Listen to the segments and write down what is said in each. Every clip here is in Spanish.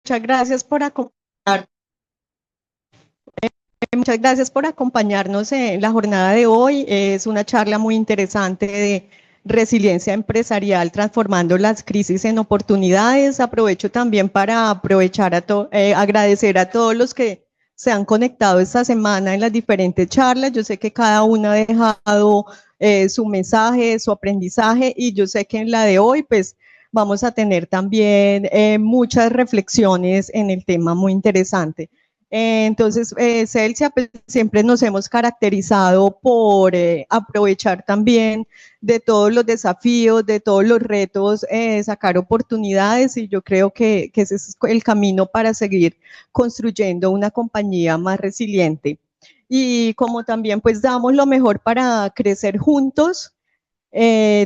muchas gracias por acompañarnos. Muchas gracias por acompañarnos en la jornada de hoy. Es una charla muy interesante de resiliencia empresarial, transformando las crisis en oportunidades. Aprovecho también para agradecer a todos los que se han conectado esta semana en las diferentes charlas. Yo sé que cada una ha dejado su mensaje, su aprendizaje, y yo sé que en la de hoy, pues, vamos a tener también muchas reflexiones en el tema muy interesante. Entonces, Celsia, pues, siempre nos hemos caracterizado por aprovechar también de todos los desafíos, de todos los retos, sacar oportunidades, y yo creo que ese es el camino para seguir construyendo una compañía más resiliente. Y como también pues damos lo mejor para crecer juntos,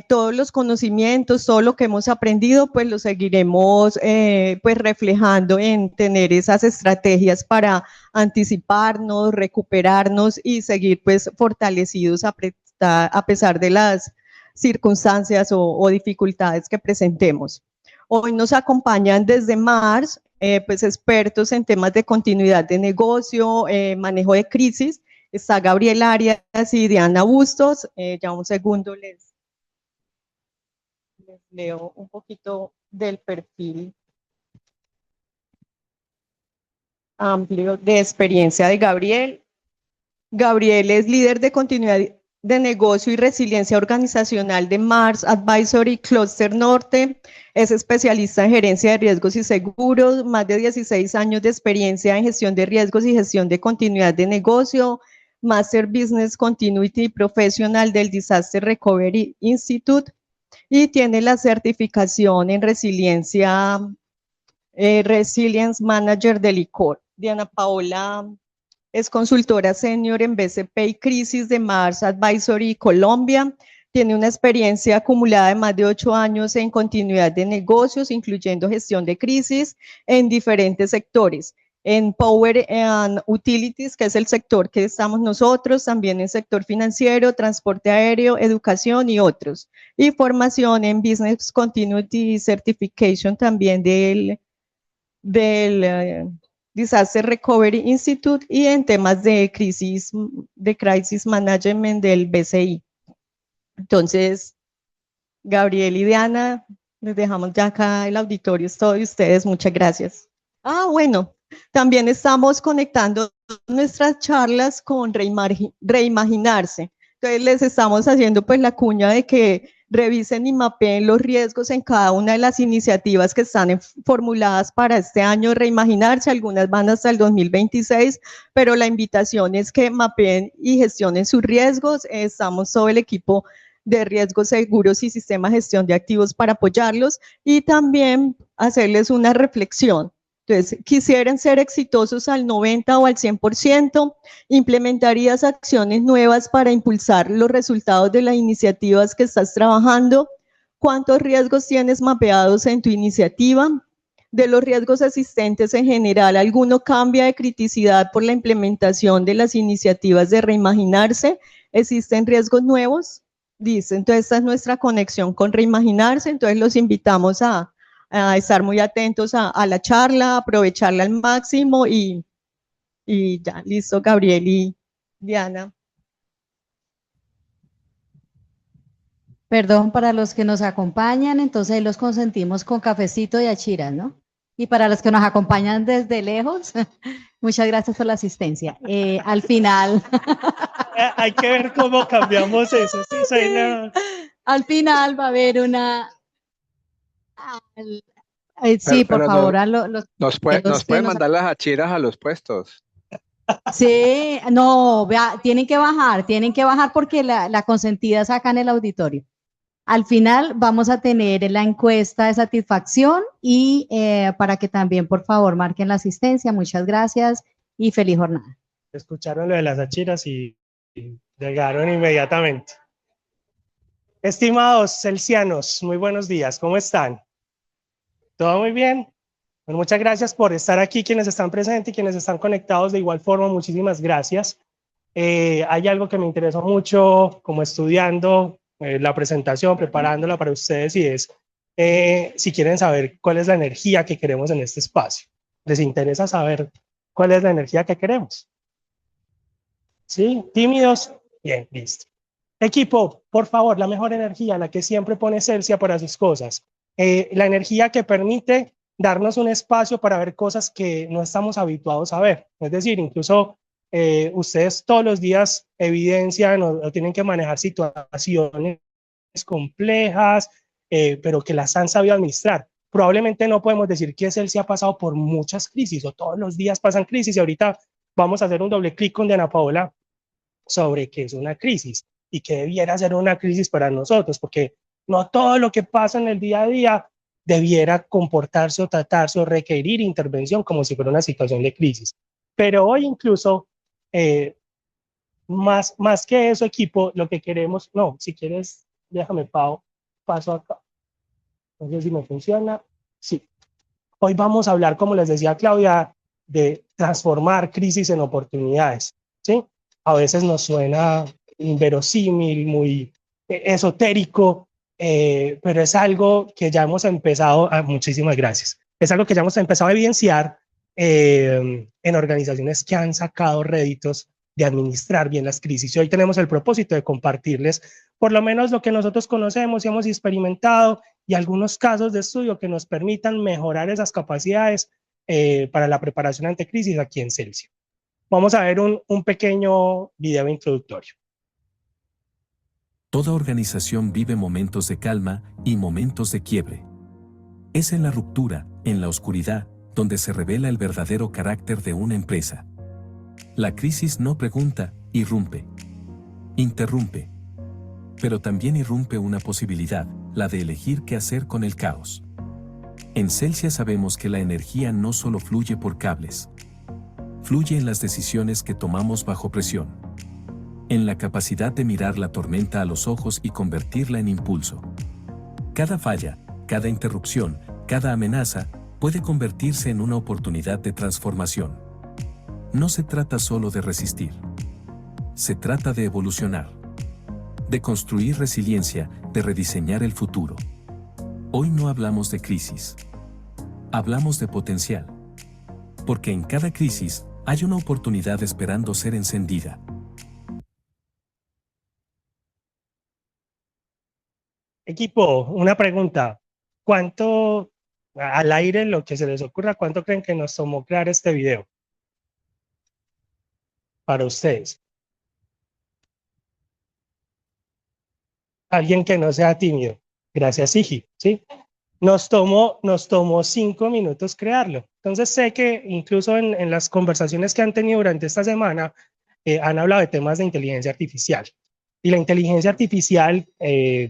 todos los conocimientos, todo lo que hemos aprendido, pues lo seguiremos pues reflejando en tener esas estrategias para anticiparnos, recuperarnos y seguir pues fortalecidos a pesar de las circunstancias o dificultades que presentemos. Hoy nos acompañan desde Mars, pues expertos en temas de continuidad de negocio, manejo de crisis. Está Gabriel Arias y Diana Bustos. Ya un segundo les leo un poquito del perfil amplio de experiencia de Gabriel. Gabriel es líder de continuidad de negocio y resiliencia organizacional de Mars Advisory Cluster Norte. Es especialista en gerencia de riesgos y seguros, más de 16 años de experiencia en gestión de riesgos y gestión de continuidad de negocio, Master Business Continuity Professional del Disaster Recovery Institute, y tiene la certificación en resiliencia, Resilience Manager del ICOR. Diana Paola es consultora senior en BCP y Crisis de Mars Advisory Colombia. Tiene una experiencia acumulada de más de 8 años en continuidad de negocios, incluyendo gestión de crisis en diferentes sectores. En Power and Utilities, que es el sector que estamos nosotros, también en sector financiero, transporte aéreo, educación y otros. Y formación en Business Continuity Certification también del Disaster Recovery Institute, y en temas de crisis management del BCI. Entonces, Gabriel y Diana, les dejamos ya acá el auditorio, es todo de ustedes, muchas gracias. Bueno, también estamos conectando nuestras charlas con Reimaginarse. Entonces les estamos haciendo pues la cuña de que revisen y mapeen los riesgos en cada una de las iniciativas que están formuladas para este año Reimaginarse. Algunas van hasta el 2026, pero la invitación es que mapeen y gestionen sus riesgos. Estamos todo el equipo de riesgos seguros y sistema de gestión de activos para apoyarlos, y también hacerles una reflexión. Entonces, quisieran ser exitosos al 90 o al 100%, implementarías acciones nuevas para impulsar los resultados de las iniciativas que estás trabajando. ¿Cuántos riesgos tienes mapeados en tu iniciativa? De los riesgos existentes en general, ¿alguno cambia de criticidad por la implementación de las iniciativas de Reimaginarse? ¿Existen riesgos nuevos? Dice, entonces esta es nuestra conexión con Reimaginarse. Entonces los invitamos a estar muy atentos a la charla, aprovecharla al máximo, y ya, listo, Gabriel y Diana. Perdón, para los que nos acompañan, entonces ahí los consentimos con cafecito y achiras, ¿no? Y para los que nos acompañan desde lejos, muchas gracias por la asistencia. Al final. Hay que ver cómo cambiamos eso. Sí, al final va a haber una. Sí, por favor, nos pueden mandar las achiras a los puestos. Sí, no, vea, tienen que bajar porque la consentida saca en el auditorio. Al final vamos a tener la encuesta de satisfacción y para que también, por favor, marquen la asistencia. Muchas gracias y feliz jornada. Escucharon lo de las achiras y llegaron inmediatamente. Estimados celsianos, muy buenos días, ¿cómo están? ¿Todo muy bien? Bueno, muchas gracias por estar aquí, quienes están presentes y quienes están conectados de igual forma, muchísimas gracias. Hay algo que me interesó mucho como estudiando la presentación, preparándola para ustedes, y es si quieren saber cuál es la energía que queremos en este espacio. ¿Les interesa saber cuál es la energía que queremos? ¿Sí? ¿Tímidos? Bien, listo. Equipo, por favor, la mejor energía, la que siempre pone Celsia para sus cosas. La energía que permite darnos un espacio para ver cosas que no estamos habituados a ver. Es decir, incluso ustedes todos los días evidencian o tienen que manejar situaciones complejas, pero que las han sabido administrar. Probablemente no podemos decir que Celsia ha pasado por muchas crisis o todos los días pasan crisis, y ahorita vamos a hacer un doble clic con Diana Paola sobre qué es una crisis y qué debiera ser una crisis para nosotros, porque no todo lo que pasa en el día a día debiera comportarse o tratarse o requerir intervención como si fuera una situación de crisis. Pero hoy incluso, más que eso, equipo, lo que queremos, no, si quieres, déjame paso acá. No sé si me funciona. Sí. Hoy vamos a hablar, como les decía Claudia, de transformar crisis en oportunidades, ¿sí? A veces nos suena inverosímil, muy esotérico, pero es algo que ya hemos empezado, muchísimas gracias, es algo que ya hemos empezado a evidenciar en organizaciones que han sacado réditos de administrar bien las crisis. Y hoy tenemos el propósito de compartirles por lo menos lo que nosotros conocemos y hemos experimentado, y algunos casos de estudio que nos permitan mejorar esas capacidades para la preparación ante crisis aquí en Celsia. Vamos a ver un pequeño video introductorio. Toda organización vive momentos de calma y momentos de quiebre. Es en la ruptura, en la oscuridad, donde se revela el verdadero carácter de una empresa. La crisis no pregunta, irrumpe. Interrumpe. Pero también irrumpe una posibilidad, la de elegir qué hacer con el caos. En Celsia sabemos que la energía no solo fluye por cables. Fluye en las decisiones que tomamos bajo presión. En la capacidad de mirar la tormenta a los ojos y convertirla en impulso. Cada falla, cada interrupción, cada amenaza, puede convertirse en una oportunidad de transformación. No se trata solo de resistir. Se trata de evolucionar. De construir resiliencia, de rediseñar el futuro. Hoy no hablamos de crisis. Hablamos de potencial. Porque en cada crisis hay una oportunidad esperando ser encendida. Equipo, una pregunta. ¿Cuánto, al aire, lo que se les ocurra, cuánto creen que nos tomó crear este video? Para ustedes. Alguien que no sea tímido. Gracias, Igi, ¿sí? Nos tomó 5 minutos crearlo. Entonces sé que incluso en las conversaciones que han tenido durante esta semana, han hablado de temas de inteligencia artificial. Y la inteligencia artificial,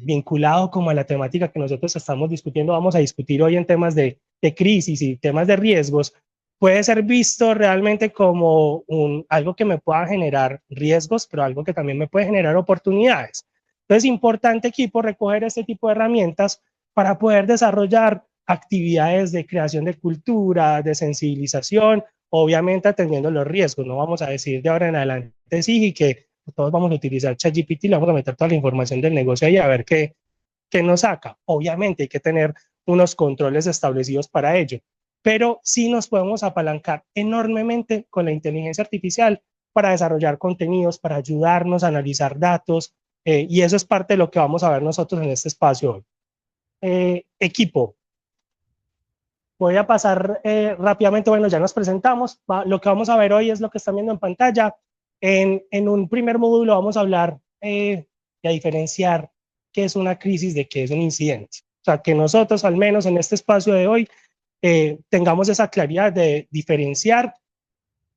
vinculado como a la temática que nosotros estamos discutiendo, vamos a discutir hoy en temas de crisis y temas de riesgos, puede ser visto realmente como algo que me pueda generar riesgos, pero algo que también me puede generar oportunidades. Entonces es importante, equipo, recoger este tipo de herramientas para poder desarrollar actividades de creación de cultura, de sensibilización, obviamente atendiendo los riesgos. No vamos a decir de ahora en adelante, sí, que todos vamos a utilizar ChatGPT y le vamos a meter toda la información del negocio ahí a ver qué nos saca. Obviamente hay que tener unos controles establecidos para ello, pero sí nos podemos apalancar enormemente con la inteligencia artificial para desarrollar contenidos, para ayudarnos a analizar datos, y eso es parte de lo que vamos a ver nosotros en este espacio hoy. Equipo, voy a pasar rápidamente, bueno, ya nos presentamos, lo que vamos a ver hoy es lo que están viendo en pantalla. En un primer módulo vamos a hablar y a diferenciar qué es una crisis de qué es un incidente. O sea, que nosotros, al menos en este espacio de hoy, tengamos esa claridad de diferenciar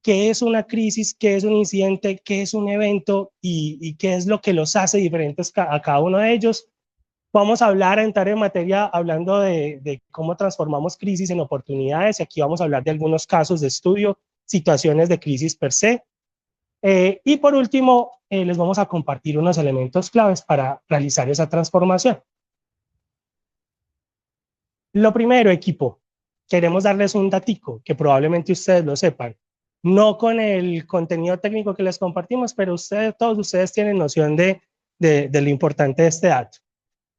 qué es una crisis, qué es un incidente, qué es un evento y qué es lo que los hace diferentes a cada uno de ellos. Vamos a entrar en materia hablando de cómo transformamos crisis en oportunidades, y aquí vamos a hablar de algunos casos de estudio, situaciones de crisis per se. Y por último, les vamos a compartir unos elementos claves para realizar esa transformación. Lo primero, equipo, queremos darles un datico que probablemente ustedes lo sepan. No con el contenido técnico que les compartimos, pero todos ustedes tienen noción de lo importante de este dato.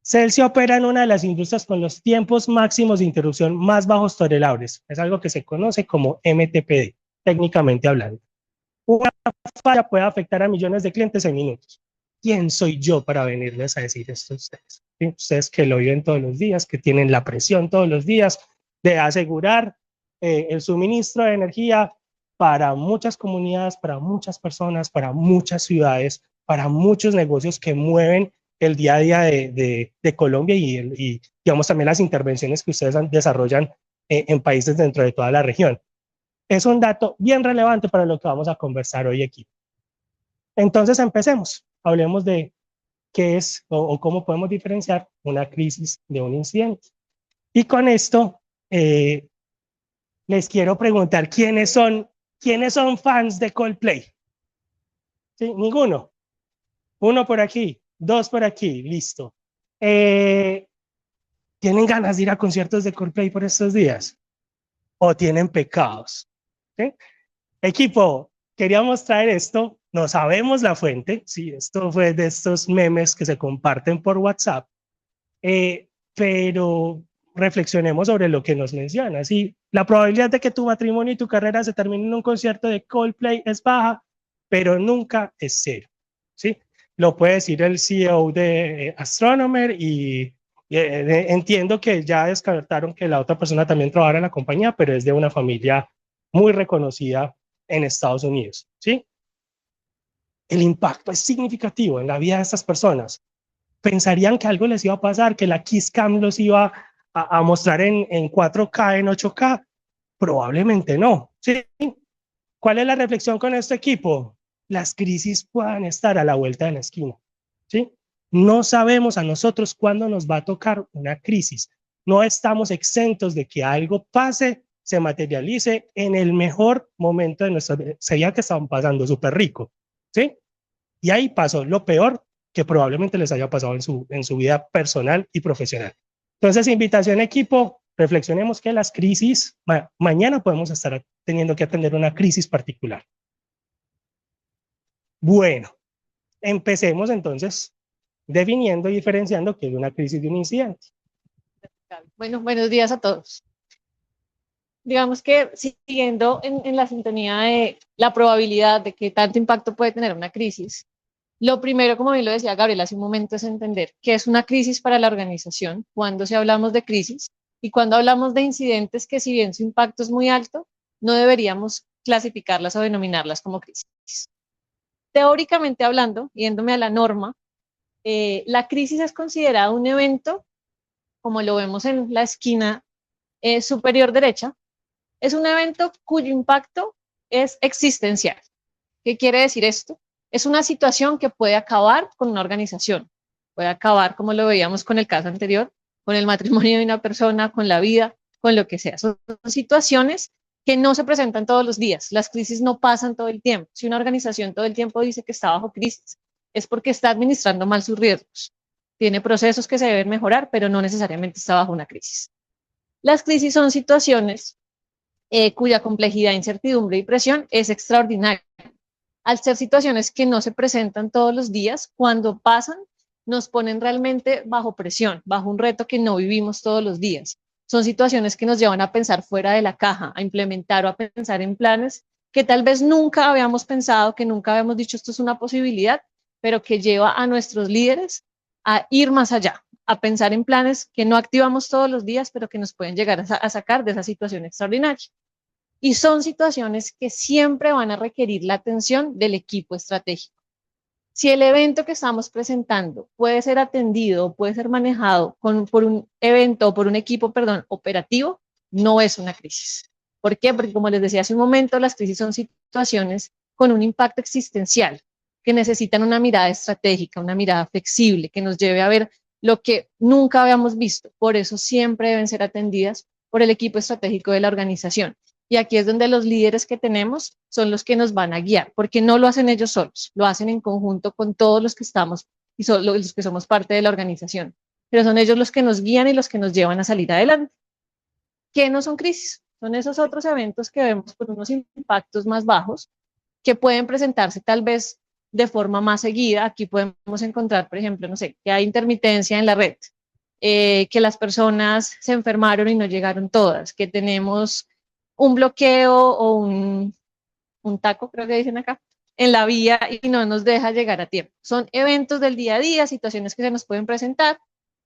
Celsia opera en una de las industrias con los tiempos máximos de interrupción más bajos tolerables. Es algo que se conoce como MTPD, técnicamente hablando. Una falla puede afectar a millones de clientes en minutos. ¿Quién soy yo para venirles a decir esto a ustedes? ¿Sí? Ustedes que lo viven todos los días, que tienen la presión todos los días de asegurar el suministro de energía para muchas comunidades, para muchas personas, para muchas ciudades, para muchos negocios que mueven el día a día de Colombia y digamos también las intervenciones que ustedes desarrollan en países dentro de toda la región. Es un dato bien relevante para lo que vamos a conversar hoy aquí. Entonces empecemos, hablemos de qué es o cómo podemos diferenciar una crisis de un incidente. Y con esto les quiero preguntar, ¿quiénes son fans de Coldplay? ¿Sí? Ninguno. Uno por aquí, dos por aquí, listo. ¿Tienen ganas de ir a conciertos de Coldplay por estos días? ¿O tienen pecados? ¿Sí? Equipo, queríamos traer esto, no sabemos la fuente, sí, esto fue de estos memes que se comparten por WhatsApp, pero reflexionemos sobre lo que nos menciona. Sí, la probabilidad de que tu matrimonio y tu carrera se terminen en un concierto de Coldplay es baja, pero nunca es cero, ¿sí? Lo puede decir el CEO de Astronomer y entiendo que ya descartaron que la otra persona también trabajara en la compañía, pero es de una familia muy reconocida en Estados Unidos, ¿sí? El impacto es significativo en la vida de estas personas. ¿Pensarían que algo les iba a pasar, que la Kiss Cam los iba a mostrar en 4K, en 8K? Probablemente no, ¿sí? ¿Cuál es la reflexión con este equipo? Las crisis puedan estar a la vuelta de la esquina, ¿sí? No sabemos a nosotros cuándo nos va a tocar una crisis. No estamos exentos de que algo pase, se materialice en el mejor momento de nuestra vida. Sería que estaban pasando súper rico, ¿sí? Y ahí pasó lo peor que probablemente les haya pasado en su vida personal y profesional. Entonces, invitación equipo, reflexionemos que las crisis, mañana podemos estar teniendo que atender una crisis particular. Bueno, empecemos entonces definiendo y diferenciando qué es una crisis de un incidente. Bueno, buenos días a todos. Digamos que siguiendo en la sintonía de la probabilidad de que tanto impacto puede tener una crisis, lo primero, como bien lo decía Gabriel hace un momento, es entender qué es una crisis para la organización, cuando si hablamos de crisis y cuando hablamos de incidentes que si bien su impacto es muy alto, no deberíamos clasificarlas o denominarlas como crisis. Teóricamente hablando, yéndome a la norma, la crisis es considerada un evento, como lo vemos en la esquina superior derecha, es un evento cuyo impacto es existencial. ¿Qué quiere decir esto? Es una situación que puede acabar con una organización, puede acabar, como lo veíamos con el caso anterior, con el matrimonio de una persona, con la vida, con lo que sea. Son situaciones que no se presentan todos los días. Las crisis no pasan todo el tiempo. Si una organización todo el tiempo dice que está bajo crisis, es porque está administrando mal sus riesgos. Tiene procesos que se deben mejorar, pero no necesariamente está bajo una crisis. Las crisis son situaciones cuya complejidad, incertidumbre y presión es extraordinaria. Al ser situaciones que no se presentan todos los días, cuando pasan, nos ponen realmente bajo presión, bajo un reto que no vivimos todos los días. Son situaciones que nos llevan a pensar fuera de la caja, a implementar o a pensar en planes que tal vez nunca habíamos pensado, que nunca habíamos dicho esto es una posibilidad, pero que lleva a nuestros líderes a ir más allá, a pensar en planes que no activamos todos los días, pero que nos pueden llegar a sacar de esa situación extraordinaria. Y son situaciones que siempre van a requerir la atención del equipo estratégico. Si el evento que estamos presentando puede ser atendido, puede ser manejado por un evento o por un equipo, operativo, no es una crisis. ¿Por qué? Porque como les decía hace un momento, las crisis son situaciones con un impacto existencial, que necesitan una mirada estratégica, una mirada flexible, que nos lleve a ver lo que nunca habíamos visto. Por eso siempre deben ser atendidas por el equipo estratégico de la organización. Y aquí es donde los líderes que tenemos son los que nos van a guiar, porque no lo hacen ellos solos, lo hacen en conjunto con todos los que estamos y son los que somos parte de la organización. Pero son ellos los que nos guían y los que nos llevan a salir adelante. ¿Qué no son crisis? Son esos otros eventos que vemos por unos impactos más bajos que pueden presentarse tal vez de forma más seguida. Aquí podemos encontrar, por ejemplo, no sé, que hay intermitencia en la red, que las personas se enfermaron y no llegaron todas, que tenemos un bloqueo o un taco, creo que dicen acá, en la vía y no nos deja llegar a tiempo. Son eventos del día a día, situaciones que se nos pueden presentar,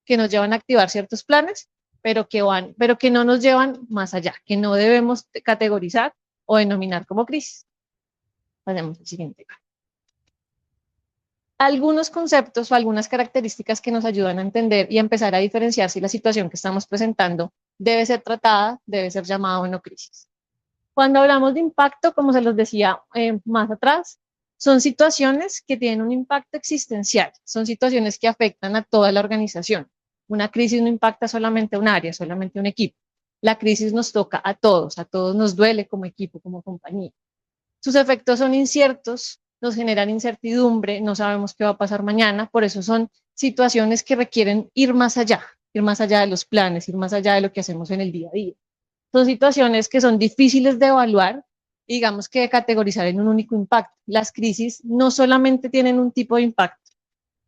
que nos llevan a activar ciertos planes, pero que no nos llevan más allá, que no debemos categorizar o denominar como crisis. Pasemos al siguiente. Algunos conceptos o algunas características que nos ayudan a entender y a empezar a diferenciar si la situación que estamos presentando debe ser tratada, debe ser llamada o no crisis. Cuando hablamos de impacto, como se los decía más atrás, son situaciones que tienen un impacto existencial, son situaciones que afectan a toda la organización. Una crisis no impacta solamente a un área, solamente a un equipo. La crisis nos toca a todos nos duele como equipo, como compañía. Sus efectos son inciertos, nos generan incertidumbre, no sabemos qué va a pasar mañana, por eso son situaciones que requieren ir más allá de los planes, ir más allá de lo que hacemos en el día a día. Son situaciones que son difíciles de evaluar, digamos que de categorizar en un único impacto. Las crisis no solamente tienen un tipo de impacto,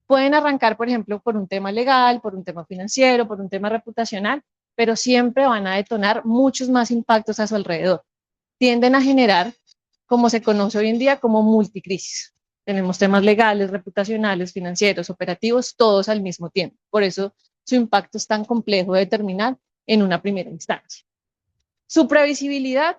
pueden arrancar, por ejemplo, por un tema legal, por un tema financiero, por un tema reputacional, pero siempre van a detonar muchos más impactos a su alrededor. Tienden a generar, como se conoce hoy en día, como multicrisis. Tenemos temas legales, reputacionales, financieros, operativos, todos al mismo tiempo. Por eso su impacto es tan complejo de determinar en una primera instancia. Su previsibilidad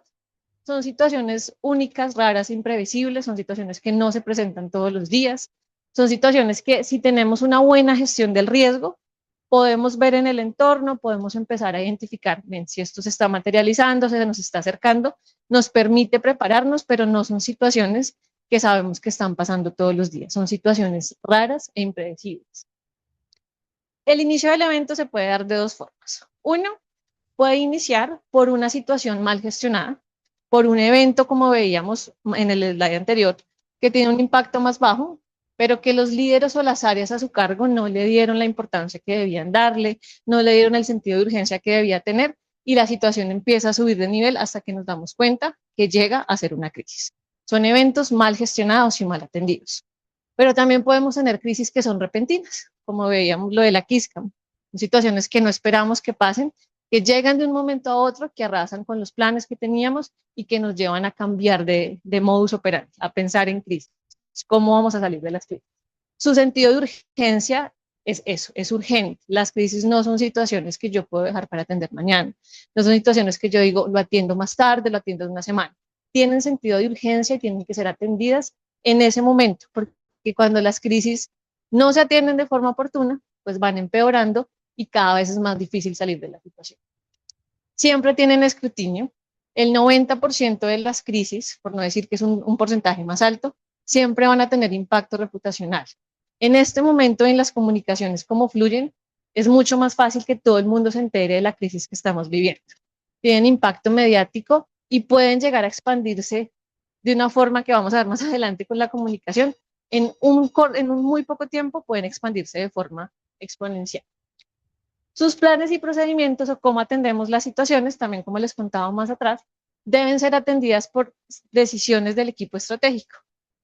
son situaciones únicas, raras, imprevisibles, son situaciones que no se presentan todos los días, son situaciones que si tenemos una buena gestión del riesgo, podemos ver en el entorno, podemos empezar a identificar, bien, si esto se está materializando, se nos está acercando, nos permite prepararnos, pero no son situaciones que sabemos que están pasando todos los días, son situaciones raras e impredecibles. El inicio del evento se puede dar de dos formas. Uno, puede iniciar por una situación mal gestionada, por un evento como veíamos en el slide anterior, que tiene un impacto más bajo, pero que los líderes o las áreas a su cargo no le dieron la importancia que debían darle, no le dieron el sentido de urgencia que debía tener y la situación empieza a subir de nivel hasta que nos damos cuenta que llega a ser una crisis. Son eventos mal gestionados y mal atendidos. Pero también podemos tener crisis que son repentinas, como veíamos lo de la Kisscam, situaciones que no esperamos que pasen, que llegan de un momento a otro, que arrasan con los planes que teníamos y que nos llevan a cambiar de modus operandi, a pensar en crisis. ¿Cómo vamos a salir de las crisis? Su sentido de urgencia es eso, es urgente. Las crisis no son situaciones que yo puedo dejar para atender mañana. No son situaciones que yo digo, lo atiendo más tarde, lo atiendo en una semana. Tienen sentido de urgencia y tienen que ser atendidas en ese momento, porque cuando las crisis no se atienden de forma oportuna, pues van empeorando y cada vez es más difícil salir de la situación. Siempre tienen escrutinio. El 90% de las crisis, por no decir que es un porcentaje más alto, siempre van a tener impacto reputacional. En este momento en las comunicaciones, como fluyen, es mucho más fácil que todo el mundo se entere de la crisis que estamos viviendo. Tienen impacto mediático y pueden llegar a expandirse de una forma que vamos a ver más adelante con la comunicación. En un muy poco tiempo pueden expandirse de forma exponencial. Sus planes y procedimientos o cómo atendemos las situaciones, también como les contaba más atrás, deben ser atendidas por decisiones del equipo estratégico.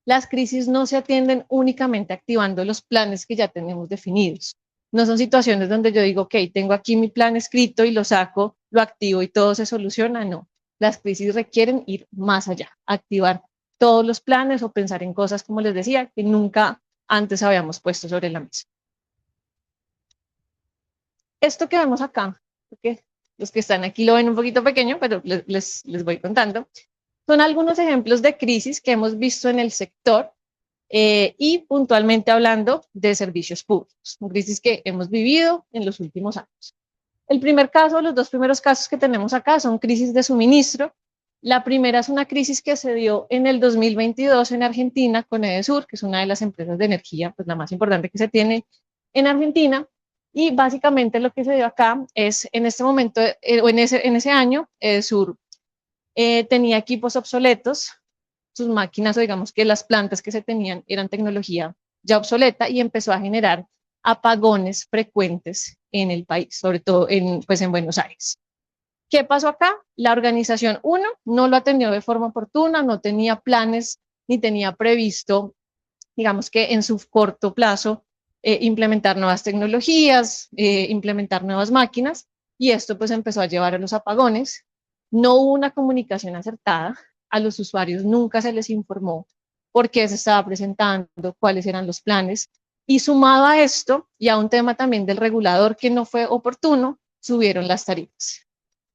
Las crisis no se atienden únicamente activando los planes que ya tenemos definidos. No son situaciones donde yo digo, ok, tengo aquí mi plan escrito y lo saco, lo activo y todo se soluciona. No, las crisis requieren ir más allá, activar todos los planes o pensar en cosas, como les decía, que nunca antes habíamos puesto sobre la mesa. Esto que vemos acá, porque los que están aquí lo ven un poquito pequeño, pero les voy contando, son algunos ejemplos de crisis que hemos visto en el sector y puntualmente hablando de servicios públicos, crisis que hemos vivido en los últimos años. El primer caso, los dos primeros casos que tenemos acá son crisis de suministro. La primera es una crisis que se dio en el 2022 en Argentina con Edesur, que es una de las empresas de energía, pues la más importante que se tiene en Argentina. Y básicamente lo que se dio acá es, en este momento, o en ese año, Edesur tenía equipos obsoletos, sus máquinas, o digamos que las plantas que se tenían eran tecnología ya obsoleta y empezó a generar apagones frecuentes en el país, sobre todo en Buenos Aires. ¿Qué pasó acá? La organización, uno, no lo atendió de forma oportuna, no tenía planes ni tenía previsto digamos que en su corto plazo, implementar nuevas tecnologías, implementar nuevas máquinas, y esto pues empezó a llevar a los apagones. No hubo una comunicación acertada, a los usuarios nunca se les informó por qué se estaba presentando, cuáles eran los planes, y sumado a esto, y a un tema también del regulador que no fue oportuno, subieron las tarifas,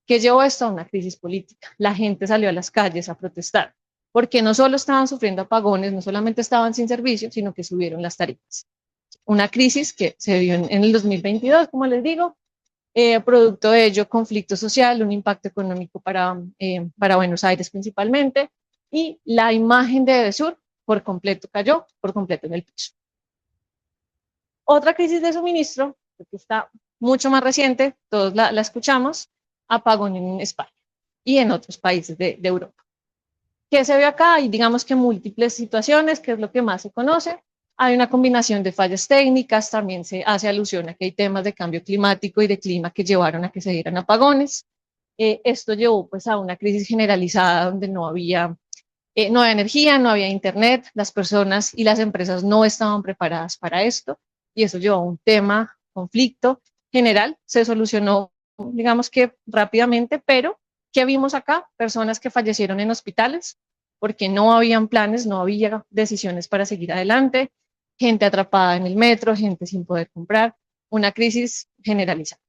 que llevó esto a una crisis política. La gente salió a las calles a protestar, porque no solo estaban sufriendo apagones, no solamente estaban sin servicio, sino que subieron las tarifas. Una crisis que se dio en el 2022, como les digo, producto de ello, conflicto social, un impacto económico para Buenos Aires principalmente, y la imagen de Edesur por completo cayó, por completo en el piso. Otra crisis de suministro, que está mucho más reciente, todos la escuchamos, apagón en España y en otros países de Europa. ¿Qué se ve acá? Hay, digamos que múltiples situaciones, que es lo que más se conoce. Hay una combinación de fallas técnicas, también se hace alusión a que hay temas de cambio climático y de clima que llevaron a que se dieran apagones. Esto llevó pues a una crisis generalizada donde no había energía, no había internet, las personas y las empresas no estaban preparadas para esto, y eso llevó a un tema, conflicto general. Se solucionó, digamos que rápidamente, pero ¿qué vimos acá? Personas que fallecieron en hospitales porque no habían planes, no había decisiones para seguir adelante, gente atrapada en el metro, gente sin poder comprar, una crisis generalizada.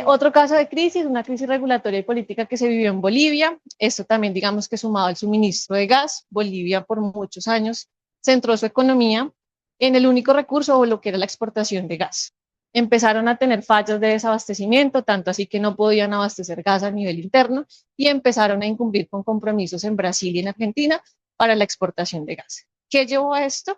Otro caso de crisis, una crisis regulatoria y política que se vivió en Bolivia. Esto también, digamos que sumado al suministro de gas, Bolivia por muchos años centró su economía en el único recurso o lo que era la exportación de gas. Empezaron a tener fallas de desabastecimiento, tanto así que no podían abastecer gas a nivel interno, y empezaron a incumplir con compromisos en Brasil y en Argentina para la exportación de gas. ¿Qué llevó a esto?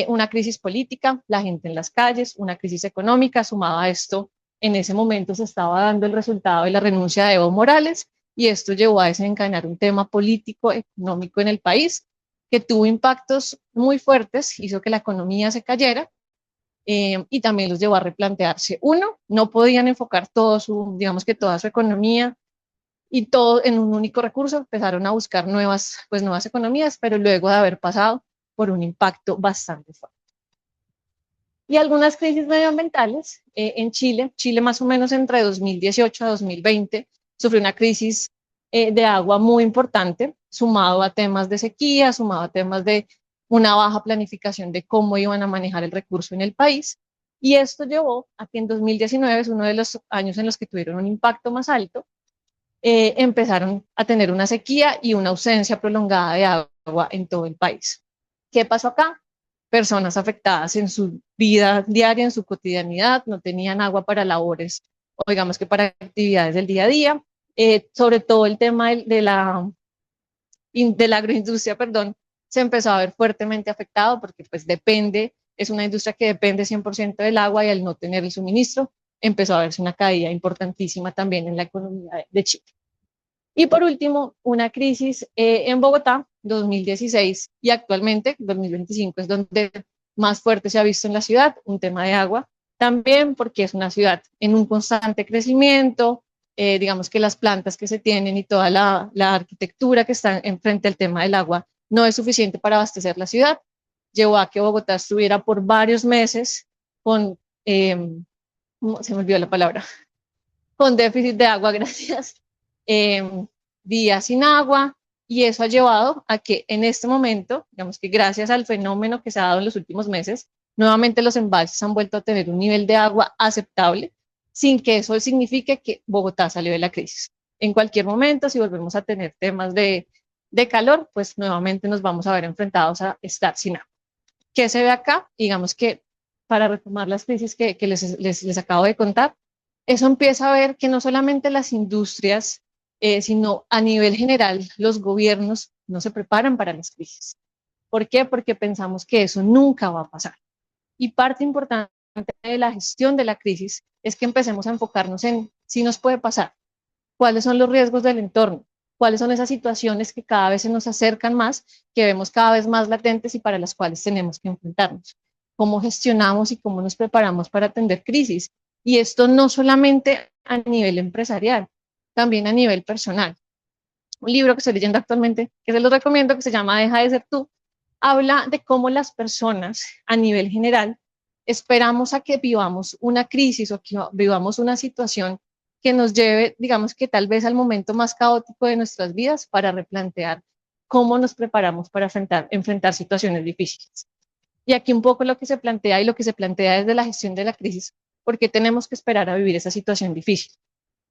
Una crisis política, la gente en las calles, una crisis económica. Sumada a esto, en ese momento se estaba dando el resultado de la renuncia de Evo Morales, y esto llevó a desencadenar un tema político, económico en el país, que tuvo impactos muy fuertes, hizo que la economía se cayera, y también los llevó a replantearse. Uno, no podían enfocar digamos que toda su economía y todo en un único recurso, empezaron a buscar nuevas economías, pero luego de haber pasado por un impacto bastante fuerte. Y algunas crisis medioambientales en Chile más o menos entre 2018 a 2020 sufrió una crisis de agua muy importante, sumado a temas de sequía, sumado a temas de una baja planificación de cómo iban a manejar el recurso en el país, y esto llevó a que en 2019, es uno de los años en los que tuvieron un impacto más alto, empezaron a tener una sequía y una ausencia prolongada de agua en todo el país. ¿Qué pasó acá? Personas afectadas en su vida diaria, en su cotidianidad, no tenían agua para labores, o digamos que para actividades del día a día, sobre todo el tema de la agroindustria, perdón, se empezó a ver fuertemente afectado porque pues es una industria que depende 100% del agua, y al no tener el suministro empezó a verse una caída importantísima también en la economía de Chile. Y por último, una crisis en Bogotá, 2016, y actualmente 2025 es donde más fuerte se ha visto en la ciudad, un tema de agua, también porque es una ciudad en un constante crecimiento, digamos que las plantas que se tienen y toda la arquitectura que está enfrente al tema del agua no es suficiente para abastecer la ciudad, llevó a que Bogotá estuviera por varios meses con, se me olvidó la palabra, con déficit de agua, gracias, días sin agua, y eso ha llevado a que en este momento, digamos que gracias al fenómeno que se ha dado en los últimos meses, nuevamente los embalses han vuelto a tener un nivel de agua aceptable, sin que eso signifique que Bogotá salió de la crisis. En cualquier momento, si volvemos a tener temas de calor, pues nuevamente nos vamos a ver enfrentados a estar sin agua. ¿Qué se ve acá? Digamos que para retomar las crisis que les acabo de contar, eso empieza a ver que no solamente las industrias, sino a nivel general los gobiernos no se preparan para las crisis. ¿Por qué? Porque pensamos que eso nunca va a pasar. Y parte importante de la gestión de la crisis es que empecemos a enfocarnos en si nos puede pasar, cuáles son los riesgos del entorno, cuáles son esas situaciones que cada vez se nos acercan más, que vemos cada vez más latentes y para las cuales tenemos que enfrentarnos. Cómo gestionamos y cómo nos preparamos para atender crisis. Y esto no solamente a nivel empresarial, también a nivel personal. Un libro que estoy leyendo actualmente, que se los recomiendo, que se llama Deja de ser tú, habla de cómo las personas a nivel general esperamos a que vivamos una crisis o que vivamos una situación que nos lleve, digamos que tal vez al momento más caótico de nuestras vidas para replantear cómo nos preparamos para enfrentar situaciones difíciles. Y aquí un poco lo que se plantea y lo que se plantea desde la gestión de la crisis, ¿por qué tenemos que esperar a vivir esa situación difícil?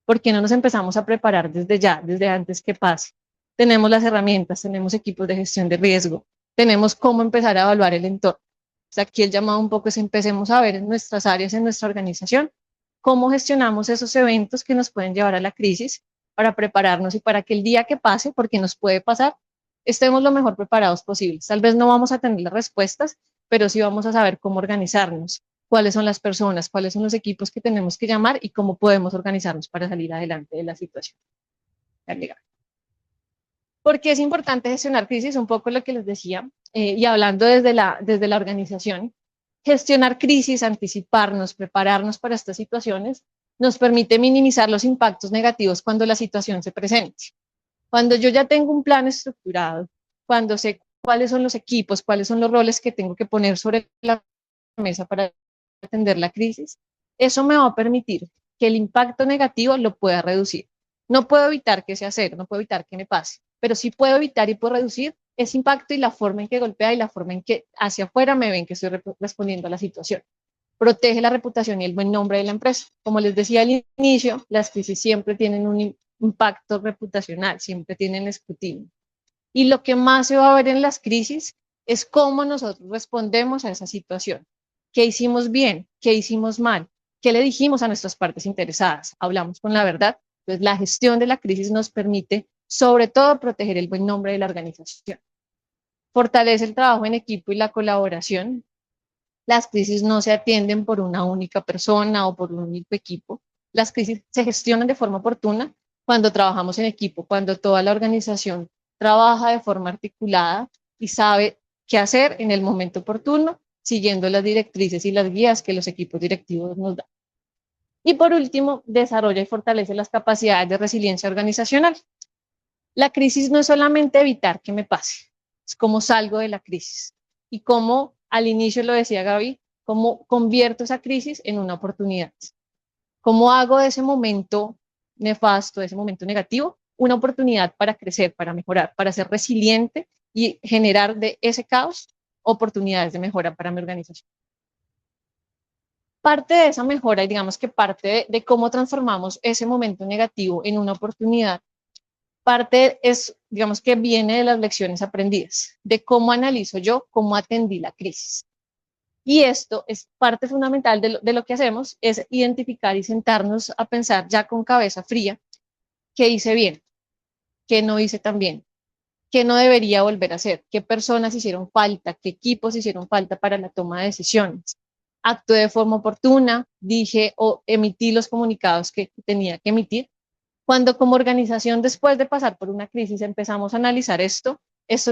¿Por qué no nos empezamos a preparar desde ya, desde antes que pase? Tenemos las herramientas, tenemos equipos de gestión de riesgo, tenemos cómo empezar a evaluar el entorno. O sea, aquí el llamado un poco es empecemos a ver en nuestras áreas, en nuestra organización, cómo gestionamos esos eventos que nos pueden llevar a la crisis para prepararnos y para que el día que pase, porque nos puede pasar, estemos lo mejor preparados posibles. Tal vez no vamos a tener las respuestas, pero sí vamos a saber cómo organizarnos, cuáles son las personas, cuáles son los equipos que tenemos que llamar y cómo podemos organizarnos para salir adelante de la situación. ¿Por qué es importante gestionar crisis? Un poco lo que les decía, y hablando desde la organización, gestionar crisis, anticiparnos, prepararnos para estas situaciones, nos permite minimizar los impactos negativos cuando la situación se presente. Cuando yo ya tengo un plan estructurado, cuando sé cuáles son los equipos, cuáles son los roles que tengo que poner sobre la mesa para atender la crisis, eso me va a permitir que el impacto negativo lo pueda reducir. No puedo evitar que sea cero, no puedo evitar que me pase, pero sí puedo evitar y puedo reducir ese impacto y la forma en que golpea y la forma en que hacia afuera me ven que estoy respondiendo a la situación. Protege la reputación y el buen nombre de la empresa. Como les decía al inicio, las crisis siempre tienen un impacto reputacional, siempre tienen escrutinio. Y lo que más se va a ver en las crisis es cómo nosotros respondemos a esa situación. ¿Qué hicimos bien? ¿Qué hicimos mal? ¿Qué le dijimos a nuestras partes interesadas? ¿Hablamos con la verdad? Entonces, la gestión de la crisis nos permite, sobre todo, proteger el buen nombre de la organización. Fortalece el trabajo en equipo y la colaboración. Las crisis no se atienden por una única persona o por un único equipo. Las crisis se gestionan de forma oportuna cuando trabajamos en equipo, cuando toda la organización trabaja de forma articulada y sabe qué hacer en el momento oportuno, siguiendo las directrices y las guías que los equipos directivos nos dan. Y por último, desarrolla y fortalece las capacidades de resiliencia organizacional. La crisis no es solamente evitar que me pase, es cómo salgo de la crisis y cómo, al inicio lo decía Gaby, cómo convierto esa crisis en una oportunidad. Cómo hago de ese momento nefasto, de ese momento negativo, una oportunidad para crecer, para mejorar, para ser resiliente y generar de ese caos oportunidades de mejora para mi organización. Parte de esa mejora y digamos que parte de cómo transformamos ese momento negativo en una oportunidad, parte es, digamos que viene de las lecciones aprendidas, de cómo analizo yo, cómo atendí la crisis. Y esto es parte fundamental de lo que hacemos, es identificar y sentarnos a pensar ya con cabeza fría qué hice bien, qué no hice tan bien, qué no debería volver a hacer, qué personas hicieron falta, qué equipos hicieron falta para la toma de decisiones. Actué de forma oportuna, dije o emití los comunicados que tenía que emitir. Cuando como organización, después de pasar por una crisis, empezamos a analizar esto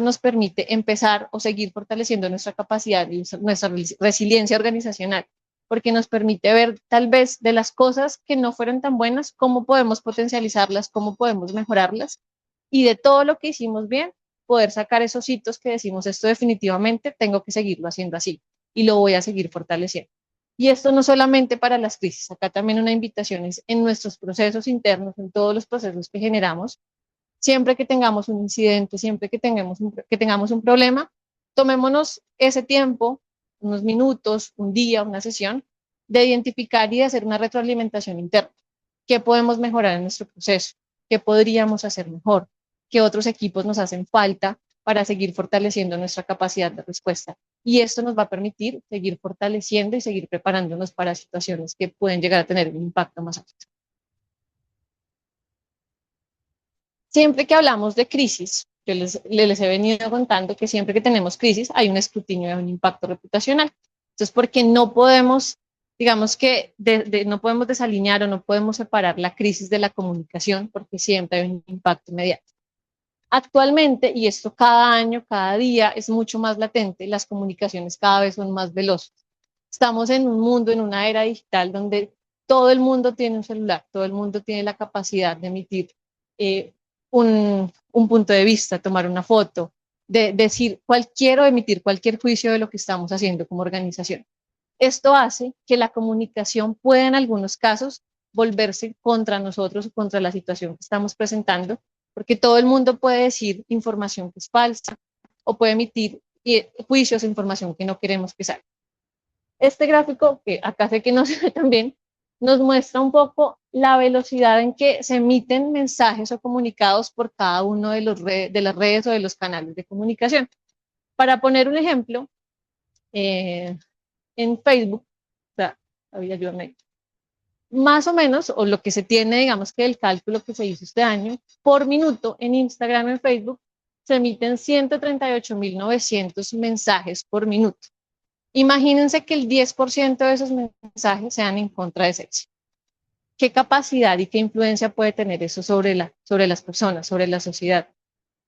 nos permite empezar o seguir fortaleciendo nuestra capacidad y nuestra resiliencia organizacional, porque nos permite ver tal vez de las cosas que no fueron tan buenas, cómo podemos potencializarlas, cómo podemos mejorarlas, y de todo lo que hicimos bien, poder sacar esos hitos que decimos, esto definitivamente tengo que seguirlo haciendo así, y lo voy a seguir fortaleciendo. Y esto no solamente para las crisis, acá también una invitación es en nuestros procesos internos, en todos los procesos que generamos, siempre que tengamos un incidente, siempre que tengamos un problema, tomémonos ese tiempo, unos minutos, un día, una sesión, de identificar y de hacer una retroalimentación interna. ¿Qué podemos mejorar en nuestro proceso? ¿Qué podríamos hacer mejor? ¿Qué otros equipos nos hacen falta para seguir fortaleciendo nuestra capacidad de respuesta? Y esto nos va a permitir seguir fortaleciendo y seguir preparándonos para situaciones que pueden llegar a tener un impacto más alto. Siempre que hablamos de crisis, yo les he venido contando que siempre que tenemos crisis hay un escrutinio de un impacto reputacional. Entonces, porque no podemos, digamos que no podemos desalinear o no podemos separar la crisis de la comunicación, porque siempre hay un impacto inmediato. Actualmente, y esto cada año, cada día, es mucho más latente, las comunicaciones cada vez son más veloces. Estamos en un mundo, en una era digital donde todo el mundo tiene un celular, todo el mundo tiene la capacidad de emitir un punto de vista, tomar una foto, de decir cualquier o emitir cualquier juicio de lo que estamos haciendo como organización. Esto hace que la comunicación pueda en algunos casos volverse contra nosotros o contra la situación que estamos presentando, porque todo el mundo puede decir información que es falsa o puede emitir juicios de información que no queremos que salga. Este gráfico, que acá sé que no se ve tan bien, nos muestra un poco la velocidad en que se emiten mensajes o comunicados por cada uno de las redes o de los canales de comunicación. Para poner un ejemplo, en Facebook, o sea, ayúdame, más o menos, o lo que se tiene, digamos que el cálculo que se hizo este año, por minuto en Instagram, en Facebook, se emiten 138.900 mensajes por minuto. Imagínense que el 10% de esos mensajes sean en contra de sexo. ¿Qué capacidad y qué influencia puede tener eso sobre las personas, sobre la sociedad?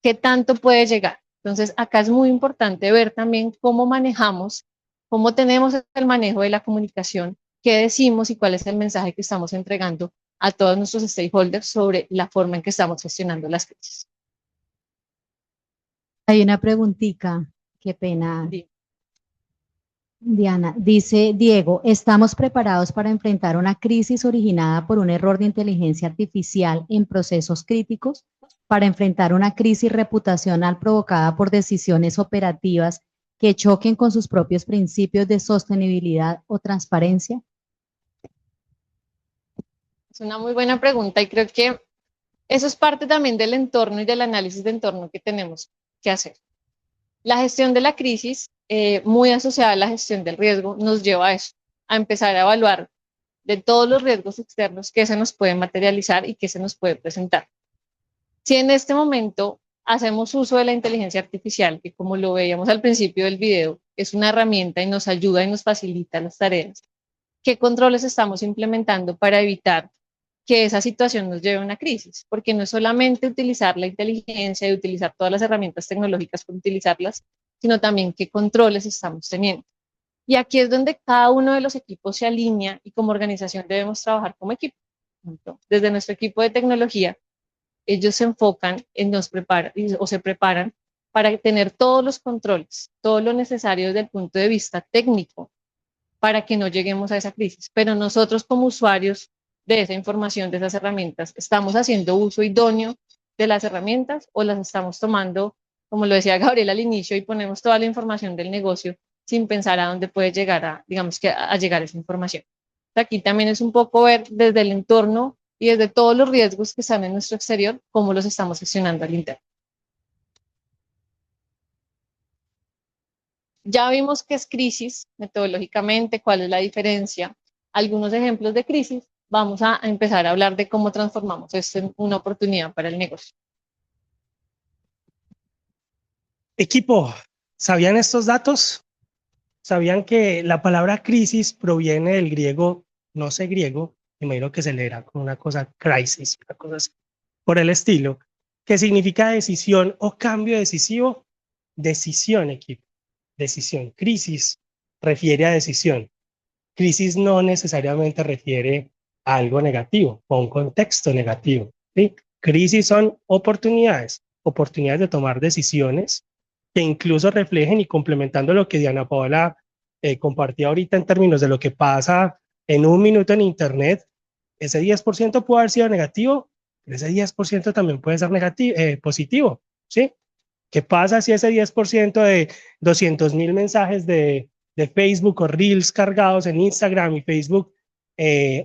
¿Qué tanto puede llegar? Entonces, acá es muy importante ver también cómo manejamos, cómo tenemos el manejo de la comunicación, qué decimos y cuál es el mensaje que estamos entregando a todos nuestros stakeholders sobre la forma en que estamos gestionando las crisis. Hay una preguntita, qué pena. Diana, dice Diego, ¿estamos preparados para enfrentar una crisis originada por un error de inteligencia artificial en procesos críticos? ¿Para enfrentar una crisis reputacional provocada por decisiones operativas que choquen con sus propios principios de sostenibilidad o transparencia? Es una muy buena pregunta y creo que eso es parte también del entorno y del análisis de entorno que tenemos que hacer. La gestión de la crisis, muy asociada a la gestión del riesgo, nos lleva a eso, a empezar a evaluar de todos los riesgos externos que se nos pueden materializar y que se nos puede presentar. Si en este momento hacemos uso de la inteligencia artificial, que como lo veíamos al principio del video, es una herramienta y nos ayuda y nos facilita las tareas, ¿qué controles estamos implementando para evitar que esa situación nos lleve a una crisis? Porque no es solamente utilizar la inteligencia y utilizar todas las herramientas tecnológicas por utilizarlas, sino también qué controles estamos teniendo. Y aquí es donde cada uno de los equipos se alinea y como organización debemos trabajar como equipo. Desde nuestro equipo de tecnología, ellos se enfocan en se preparan para tener todos los controles, todo lo necesario desde el punto de vista técnico para que no lleguemos a esa crisis. Pero nosotros como usuarios de esa información, de esas herramientas, ¿estamos haciendo uso idóneo de las herramientas o las estamos tomando, como lo decía Gabriel al inicio, y ponemos toda la información del negocio sin pensar a dónde puede llegar a llegar esa información? Aquí también es un poco ver desde el entorno y desde todos los riesgos que están en nuestro exterior, cómo los estamos gestionando al interno. Ya vimos qué es crisis metodológicamente, cuál es la diferencia, algunos ejemplos de crisis. Vamos a empezar a hablar de cómo transformamos esto en una oportunidad para el negocio. Equipo, ¿sabían estos datos? ¿Sabían que la palabra crisis proviene del griego, no sé griego, me imagino que se leerá como una cosa crisis, una cosa así, por el estilo, que significa decisión o cambio decisivo? Decisión, equipo, decisión. Crisis refiere a decisión. Crisis no necesariamente refiere a algo negativo o a un contexto negativo, ¿sí? Crisis son oportunidades, oportunidades de tomar decisiones que incluso reflejen y complementando lo que Diana Paola compartía ahorita en términos de lo que pasa en un minuto en Internet. Ese 10% puede haber sido negativo, pero ese 10% también puede ser positivo, ¿sí? ¿Qué pasa si ese 10% de 200,000 mensajes de Facebook o Reels cargados en Instagram y Facebook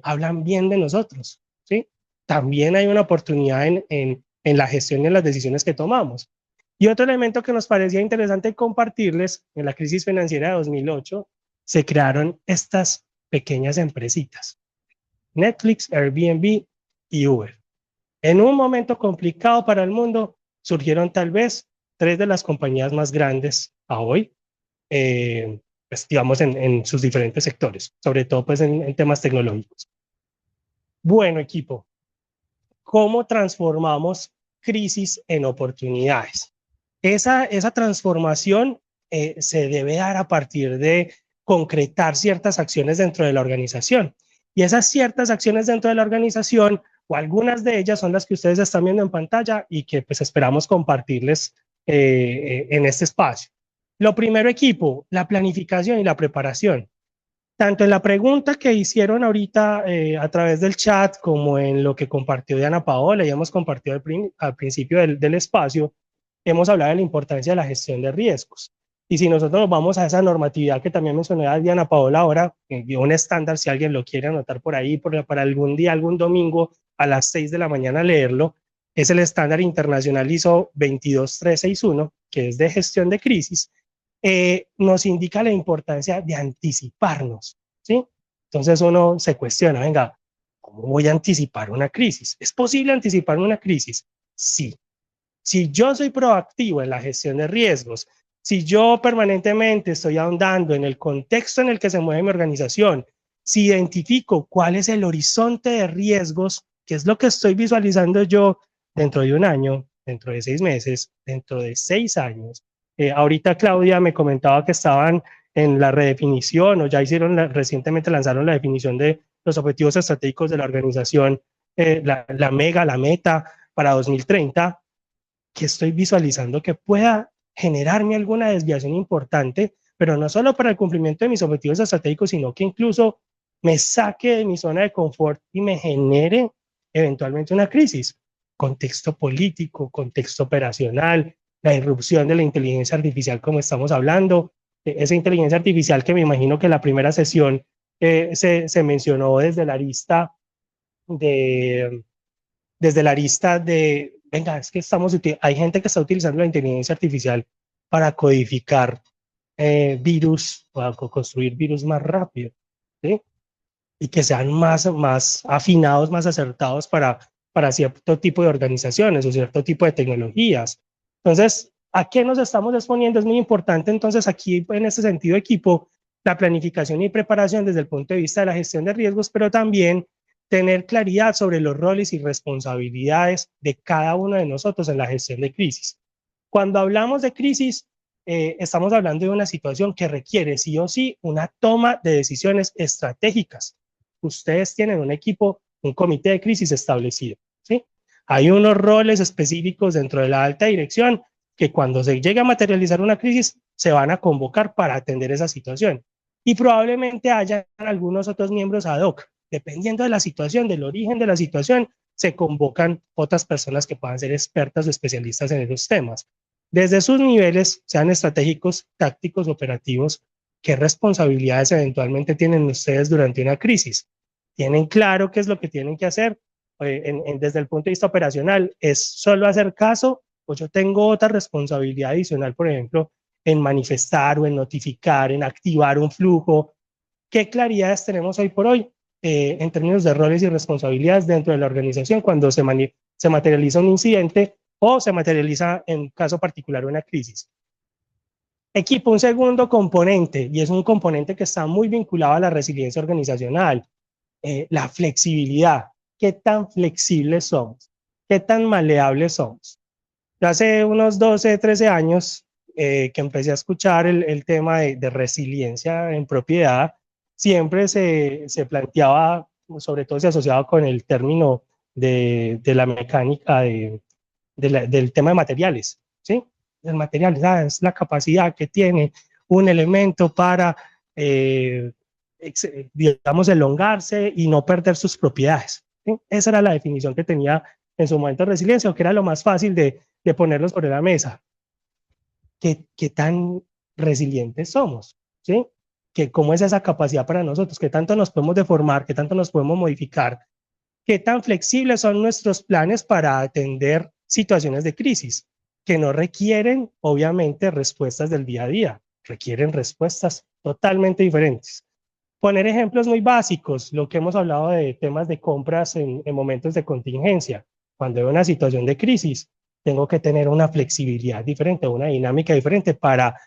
hablan bien de nosotros, ¿sí? También hay una oportunidad en la gestión y en las decisiones que tomamos. Y otro elemento que nos parecía interesante compartirles, en la crisis financiera de 2008, se crearon estas pequeñas empresitas, Netflix, Airbnb y Uber. En un momento complicado para el mundo, surgieron tal vez 3 de las compañías más grandes a hoy, pues, digamos, en sus diferentes sectores, sobre todo pues, en temas tecnológicos. Bueno, equipo, ¿cómo transformamos crisis en oportunidades? Esa transformación se debe dar a partir de concretar ciertas acciones dentro de la organización. Y esas ciertas acciones dentro de la organización, o algunas de ellas son las que ustedes están viendo en pantalla y que pues esperamos compartirles en este espacio. Lo primero, equipo, la planificación y la preparación. Tanto en la pregunta que hicieron ahorita a través del chat como en lo que compartió Diana Paola y hemos compartido al principio del espacio, hemos hablado de la importancia de la gestión de riesgos. Y si nosotros nos vamos a esa normatividad que también mencionó Diana Paola ahora, un estándar, si alguien lo quiere anotar por ahí, para algún día, algún domingo a las 6 de la mañana leerlo, es el estándar internacional ISO 22361, que es de gestión de crisis, nos indica la importancia de anticiparnos, ¿sí? Entonces uno se cuestiona, venga, ¿cómo voy a anticipar una crisis? ¿Es posible anticipar una crisis? Sí. Si yo soy proactivo en la gestión de riesgos, si yo permanentemente estoy ahondando en el contexto en el que se mueve mi organización, si identifico cuál es el horizonte de riesgos, qué es lo que estoy visualizando yo dentro de un año, dentro de 6 meses, dentro de 6 años. Ahorita Claudia me comentaba que estaban en la redefinición o ya hicieron, recientemente lanzaron la definición de los objetivos estratégicos de la organización, la meta para 2030, que estoy visualizando que pueda generarme alguna desviación importante, pero no solo para el cumplimiento de mis objetivos estratégicos, sino que incluso me saque de mi zona de confort y me genere eventualmente una crisis. Contexto político, contexto operacional, la irrupción de la inteligencia artificial como estamos hablando, esa inteligencia artificial que me imagino que en la primera sesión se mencionó desde la arista de, venga, es que hay gente que está utilizando la inteligencia artificial para codificar virus, para construir virus más rápido, ¿sí? Y que sean más afinados, más acertados para cierto tipo de organizaciones o cierto tipo de tecnologías. Entonces, ¿a qué nos estamos exponiendo? Es muy importante, entonces, aquí, en este sentido, equipo, la planificación y preparación desde el punto de vista de la gestión de riesgos, pero también tener claridad sobre los roles y responsabilidades de cada uno de nosotros en la gestión de crisis. Cuando hablamos de crisis, estamos hablando de una situación que requiere sí o sí una toma de decisiones estratégicas. Ustedes tienen un equipo, un comité de crisis establecido, ¿sí? Hay unos roles específicos dentro de la alta dirección que cuando se llegue a materializar una crisis se van a convocar para atender esa situación. Y probablemente haya algunos otros miembros ad hoc. Dependiendo de la situación, del origen de la situación, se convocan otras personas que puedan ser expertas o especialistas en esos temas. Desde sus niveles, sean estratégicos, tácticos, operativos, ¿qué responsabilidades eventualmente tienen ustedes durante una crisis? ¿Tienen claro qué es lo que tienen que hacer? Desde el punto de vista operacional, ¿es solo hacer caso o yo tengo otra responsabilidad adicional, por ejemplo, en manifestar o en notificar, en activar un flujo? ¿Qué claridades tenemos hoy por hoy en términos de roles y responsabilidades dentro de la organización cuando se materializa un incidente o se materializa en caso particular una crisis? Equipo, un segundo componente, y es un componente que está muy vinculado a la resiliencia organizacional, la flexibilidad. ¿Qué tan flexibles somos? ¿Qué tan maleables somos? Yo hace unos 12, 13 años que empecé a escuchar el tema de resiliencia en propiedad, siempre se planteaba, sobre todo se asociaba con el término de la mecánica del tema de materiales, ¿sí? El material es la capacidad que tiene un elemento para, digamos, elongarse y no perder sus propiedades, ¿sí? Esa era la definición que tenía en su momento de resiliencia, o que era lo más fácil de ponerlos sobre la mesa. ¿Qué tan resilientes somos? ¿Sí? ¿Cómo es esa capacidad para nosotros? ¿Qué tanto nos podemos deformar? ¿Qué tanto nos podemos modificar? ¿Qué tan flexibles son nuestros planes para atender situaciones de crisis que no requieren, obviamente, respuestas del día a día? Requieren respuestas totalmente diferentes. Poner ejemplos muy básicos, lo que hemos hablado de temas de compras en momentos de contingencia. Cuando hay una situación de crisis, tengo que tener una flexibilidad diferente, una dinámica diferente para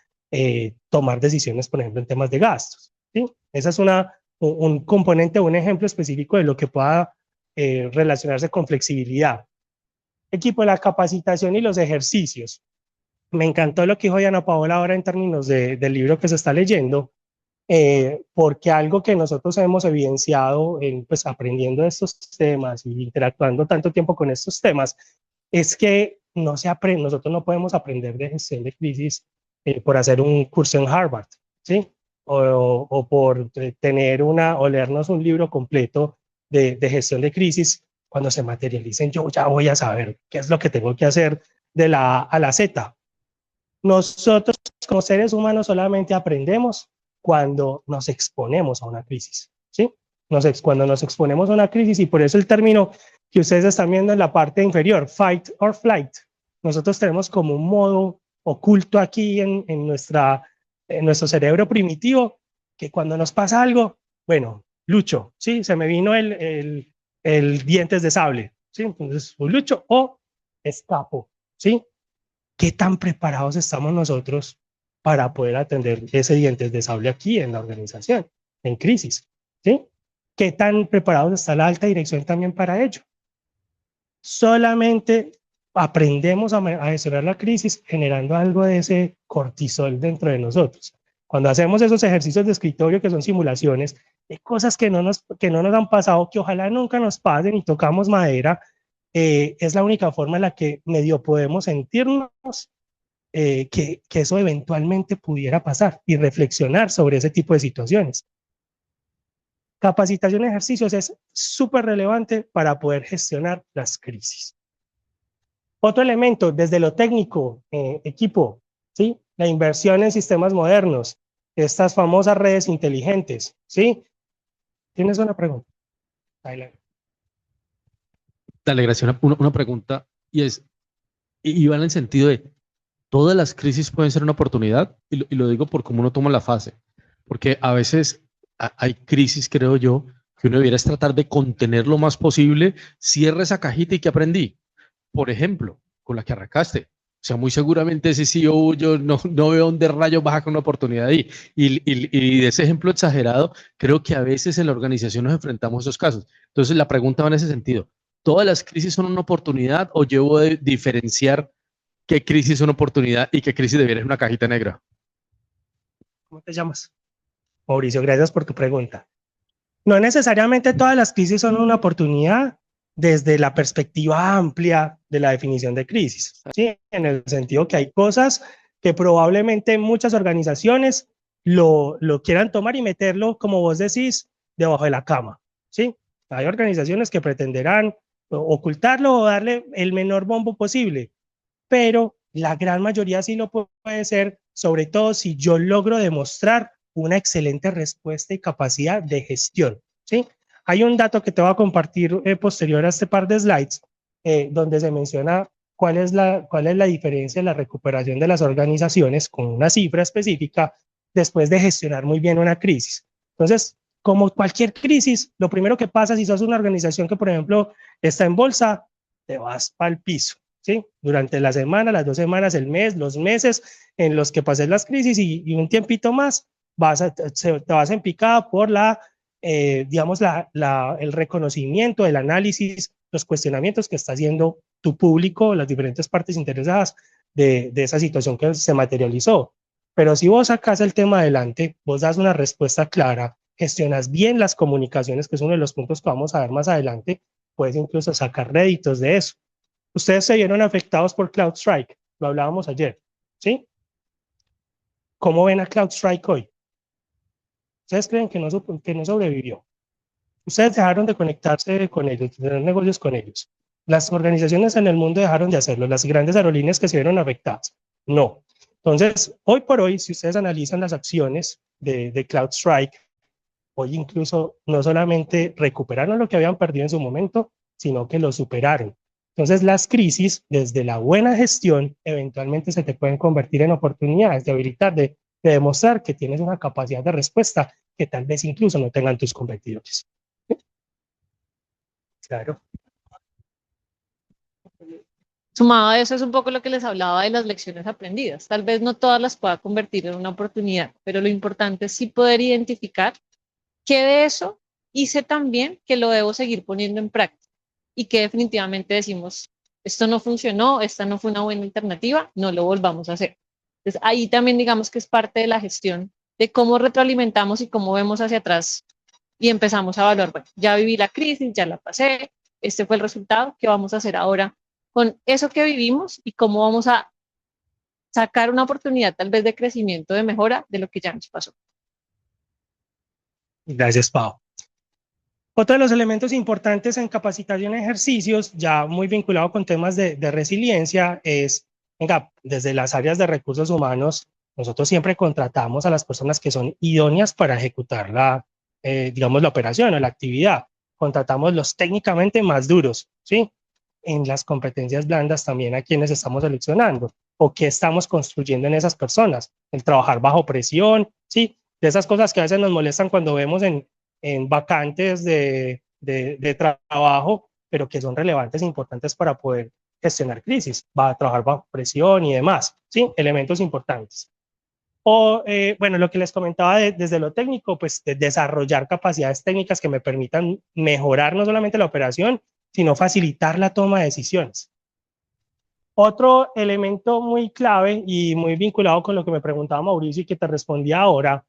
tomar decisiones, por ejemplo, en temas de gastos, ¿sí? Ese es un componente, un ejemplo específico de lo que pueda relacionarse con flexibilidad. Equipo, la capacitación y los ejercicios. Me encantó lo que dijo Diana Paola ahora en términos del libro que se está leyendo, porque algo que nosotros hemos evidenciado pues, aprendiendo de estos temas y interactuando tanto tiempo con estos temas, es que no se aprende, nosotros no podemos aprender de gestión de crisis por hacer un curso en Harvard, ¿sí? O por tener o leernos un libro completo de gestión de crisis. Cuando se materialicen, yo ya voy a saber qué es lo que tengo que hacer de la A a la Z. Nosotros como seres humanos solamente aprendemos cuando nos exponemos a una crisis, ¿sí? Cuando nos exponemos a una crisis, y por eso el término que ustedes están viendo en la parte inferior, fight or flight. Nosotros tenemos como un modo oculto aquí en nuestro cerebro primitivo, que cuando nos pasa algo, bueno, lucho, ¿sí? Se me vino el dientes de sable, ¿sí? Entonces, o lucho o escapo, ¿sí? ¿Qué tan preparados estamos nosotros para poder atender ese dientes de sable aquí en la organización, en crisis, ¿sí? ¿Qué tan preparados está la alta dirección también para ello? Solamente aprendemos a gestionar la crisis generando algo de ese cortisol dentro de nosotros. Cuando hacemos esos ejercicios de escritorio que son simulaciones de cosas que no nos han pasado, que ojalá nunca nos pasen y tocamos madera, es la única forma en la que medio podemos sentirnos que eso eventualmente pudiera pasar y reflexionar sobre ese tipo de situaciones. Capacitación en ejercicios es súper relevante para poder gestionar las crisis. Otro elemento, desde lo técnico, equipo, ¿sí? La inversión en sistemas modernos, estas famosas redes inteligentes, ¿sí? ¿Tienes una pregunta? Adelante. Dale, gracias. Una pregunta, y va en el sentido de, ¿todas las crisis pueden ser una oportunidad? Y lo digo por cómo uno toma la fase, porque a veces hay crisis, creo yo, que uno debiera es tratar de contener lo más posible, cierra esa cajita y ¿qué aprendí? Por ejemplo, con la que arrancaste. O sea, muy seguramente ese CEO, yo no veo dónde rayos baja con una oportunidad ahí. Y de ese ejemplo exagerado, creo que a veces en la organización nos enfrentamos a esos casos. Entonces, la pregunta va en ese sentido. ¿Todas las crisis son una oportunidad o yo debo de diferenciar qué crisis es una oportunidad y qué crisis debería ser una cajita negra? ¿Cómo te llamas? Mauricio, gracias por tu pregunta. No necesariamente todas las crisis son una oportunidad desde la perspectiva amplia de la definición de crisis, ¿sí? En el sentido que hay cosas que probablemente muchas organizaciones lo quieran tomar y meterlo, como vos decís, debajo de la cama, ¿sí? Hay organizaciones que pretenderán ocultarlo o darle el menor bombo posible, pero la gran mayoría sí lo puede ser, sobre todo si yo logro demostrar una excelente respuesta y capacidad de gestión, ¿sí? Hay un dato que te voy a compartir posterior a este par de slides, donde se menciona cuál es la diferencia en la recuperación de las organizaciones con una cifra específica después de gestionar muy bien una crisis. Entonces, como cualquier crisis, lo primero que pasa si sos una organización que, por ejemplo, está en bolsa, te vas para el piso, ¿sí? Durante la semana, las 2 semanas, el mes, los meses en los que pases las crisis y un tiempito más, te vas en picada por digamos, el reconocimiento, el análisis, los cuestionamientos que está haciendo tu público, las diferentes partes interesadas de esa situación que se materializó. Pero si vos sacas el tema adelante, vos das una respuesta clara, gestionas bien las comunicaciones, que es uno de los puntos que vamos a ver más adelante, puedes incluso sacar réditos de eso. Ustedes se vieron afectados por CrowdStrike, lo hablábamos ayer, ¿sí? ¿Cómo ven a CrowdStrike hoy? ¿Ustedes creen que no sobrevivió? Ustedes dejaron de conectarse con ellos, de tener negocios con ellos. Las organizaciones en el mundo dejaron de hacerlo, las grandes aerolíneas que se vieron afectadas. No. Entonces, hoy por hoy, si ustedes analizan las acciones de CrowdStrike, hoy incluso no solamente recuperaron lo que habían perdido en su momento, sino que lo superaron. Entonces, las crisis, desde la buena gestión, eventualmente se te pueden convertir en oportunidades de habilitar, de demostrar que tienes una capacidad de respuesta que tal vez incluso no tengan tus competidores. Claro. Sumado a eso es un poco lo que les hablaba de las lecciones aprendidas. Tal vez no todas las pueda convertir en una oportunidad, pero lo importante es sí poder identificar qué de eso hice tan bien que lo debo seguir poniendo en práctica y que definitivamente decimos, esto no funcionó, esta no fue una buena alternativa, no lo volvamos a hacer. Entonces ahí también digamos que es parte de la gestión de cómo retroalimentamos y cómo vemos hacia atrás y empezamos a evaluar, bueno, ya viví la crisis, ya la pasé, este fue el resultado, ¿qué vamos a hacer ahora con eso que vivimos y cómo vamos a sacar una oportunidad tal vez de crecimiento, de mejora de lo que ya nos pasó. Gracias, Pau. Otro de los elementos importantes en capacitación y ejercicios, ya muy vinculado con temas de resiliencia, es, venga, desde las áreas de recursos humanos, nosotros siempre contratamos a las personas que son idóneas para ejecutar digamos, la operación o la actividad. Contratamos los técnicamente más duros, ¿sí? En las competencias blandas también a quienes estamos seleccionando o qué estamos construyendo en esas personas. El trabajar bajo presión, ¿sí? De esas cosas que a veces nos molestan cuando vemos en vacantes de trabajo, pero que son relevantes e importantes para poder gestionar crisis, va a trabajar bajo presión y demás, ¿sí? Elementos importantes. O, bueno, lo que les comentaba desde lo técnico, pues de desarrollar capacidades técnicas que me permitan mejorar no solamente la operación, sino facilitar la toma de decisiones. Otro elemento muy clave y muy vinculado con lo que me preguntaba Mauricio y que te respondía ahora,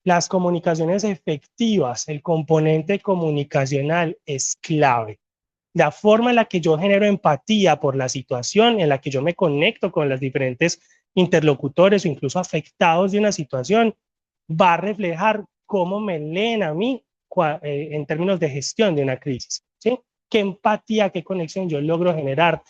las comunicaciones efectivas, el componente comunicacional es clave. La forma en la que yo genero empatía por la situación, en la que yo me conecto con los diferentes interlocutores o incluso afectados de una situación, va a reflejar cómo me leen a mí en términos de gestión de una crisis, ¿sí? Qué empatía, qué conexión yo logro generar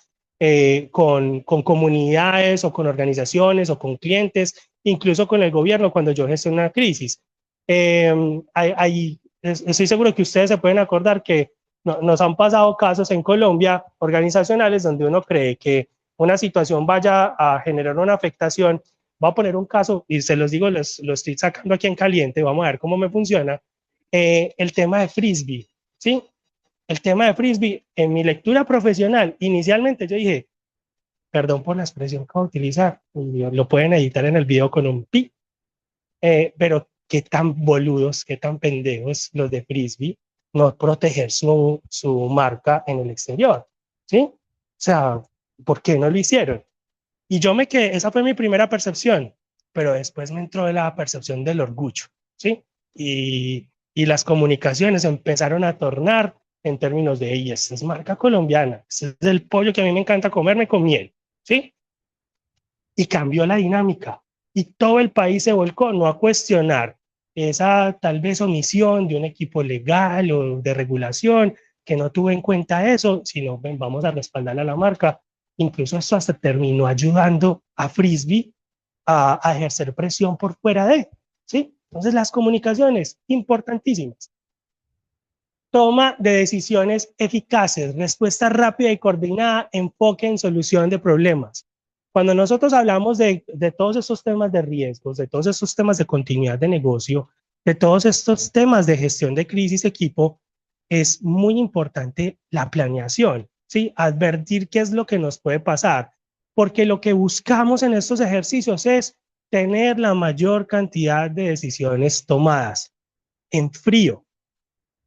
con comunidades o con organizaciones o con clientes, incluso con el gobierno cuando yo gestiono una crisis. Estoy seguro que ustedes se pueden acordar que nos han pasado casos en Colombia organizacionales donde uno cree que una situación vaya a generar una afectación. Voy a poner un caso y se los digo, lo estoy sacando aquí en caliente, vamos a ver cómo me funciona. El tema de Frisbee, ¿sí? El tema de Frisbee, en mi lectura profesional, inicialmente yo dije, perdón por la expresión que voy a utilizar, lo pueden editar en el video con un pi, pero qué tan boludos, qué tan pendejos los de Frisbee no proteger su marca en el exterior, ¿sí? O sea, ¿por qué no lo hicieron? Y yo me quedé, esa fue mi primera percepción, pero después me entró la percepción del orgullo, ¿sí? Y las comunicaciones empezaron a tornar en términos de, y esta es marca colombiana, este es el pollo que a mí me encanta comerme con miel, ¿sí? Y cambió la dinámica. Y todo el país se volcó no a cuestionar esa tal vez omisión de un equipo legal o de regulación que no tuvo en cuenta eso, sino vamos a respaldar a la marca. Incluso esto hasta terminó ayudando a Frisbee a ejercer presión por fuera de, ¿sí? Entonces las comunicaciones, importantísimas. Toma de decisiones eficaces, respuesta rápida y coordinada, enfoque en solución de problemas. Cuando nosotros hablamos de todos estos temas de riesgos, de todos estos temas de continuidad de negocio, de todos estos temas de gestión de crisis equipo, es muy importante la planeación, ¿sí? Advertir qué es lo que nos puede pasar, porque lo que buscamos en estos ejercicios es tener la mayor cantidad de decisiones tomadas en frío,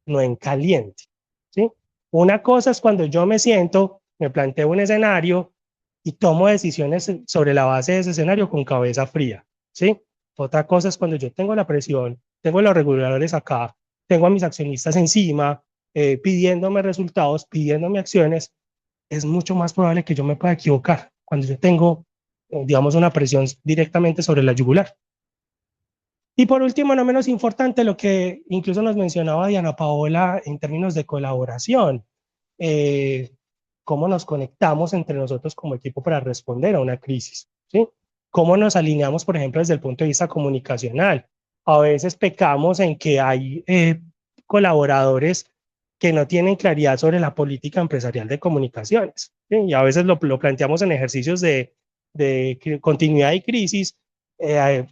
no en caliente, ¿sí? Una cosa es cuando yo me siento, me planteo un escenario y tomo decisiones sobre la base de ese escenario con cabeza fría, ¿sí? Otra cosa es cuando yo tengo la presión, tengo los reguladores acá, tengo a mis accionistas encima, pidiéndome resultados, pidiéndome acciones, es mucho más probable que yo me pueda equivocar cuando yo tengo, digamos, una presión directamente sobre la yugular. Y por último, no menos importante, lo que incluso nos mencionaba Diana Paola en términos de colaboración, cómo nos conectamos entre nosotros como equipo para responder a una crisis, ¿sí? Cómo nos alineamos, por ejemplo, desde el punto de vista comunicacional. A veces pecamos en que hay colaboradores que no tienen claridad sobre la política empresarial de comunicaciones, ¿sí? Y a veces lo planteamos en ejercicios de continuidad y crisis.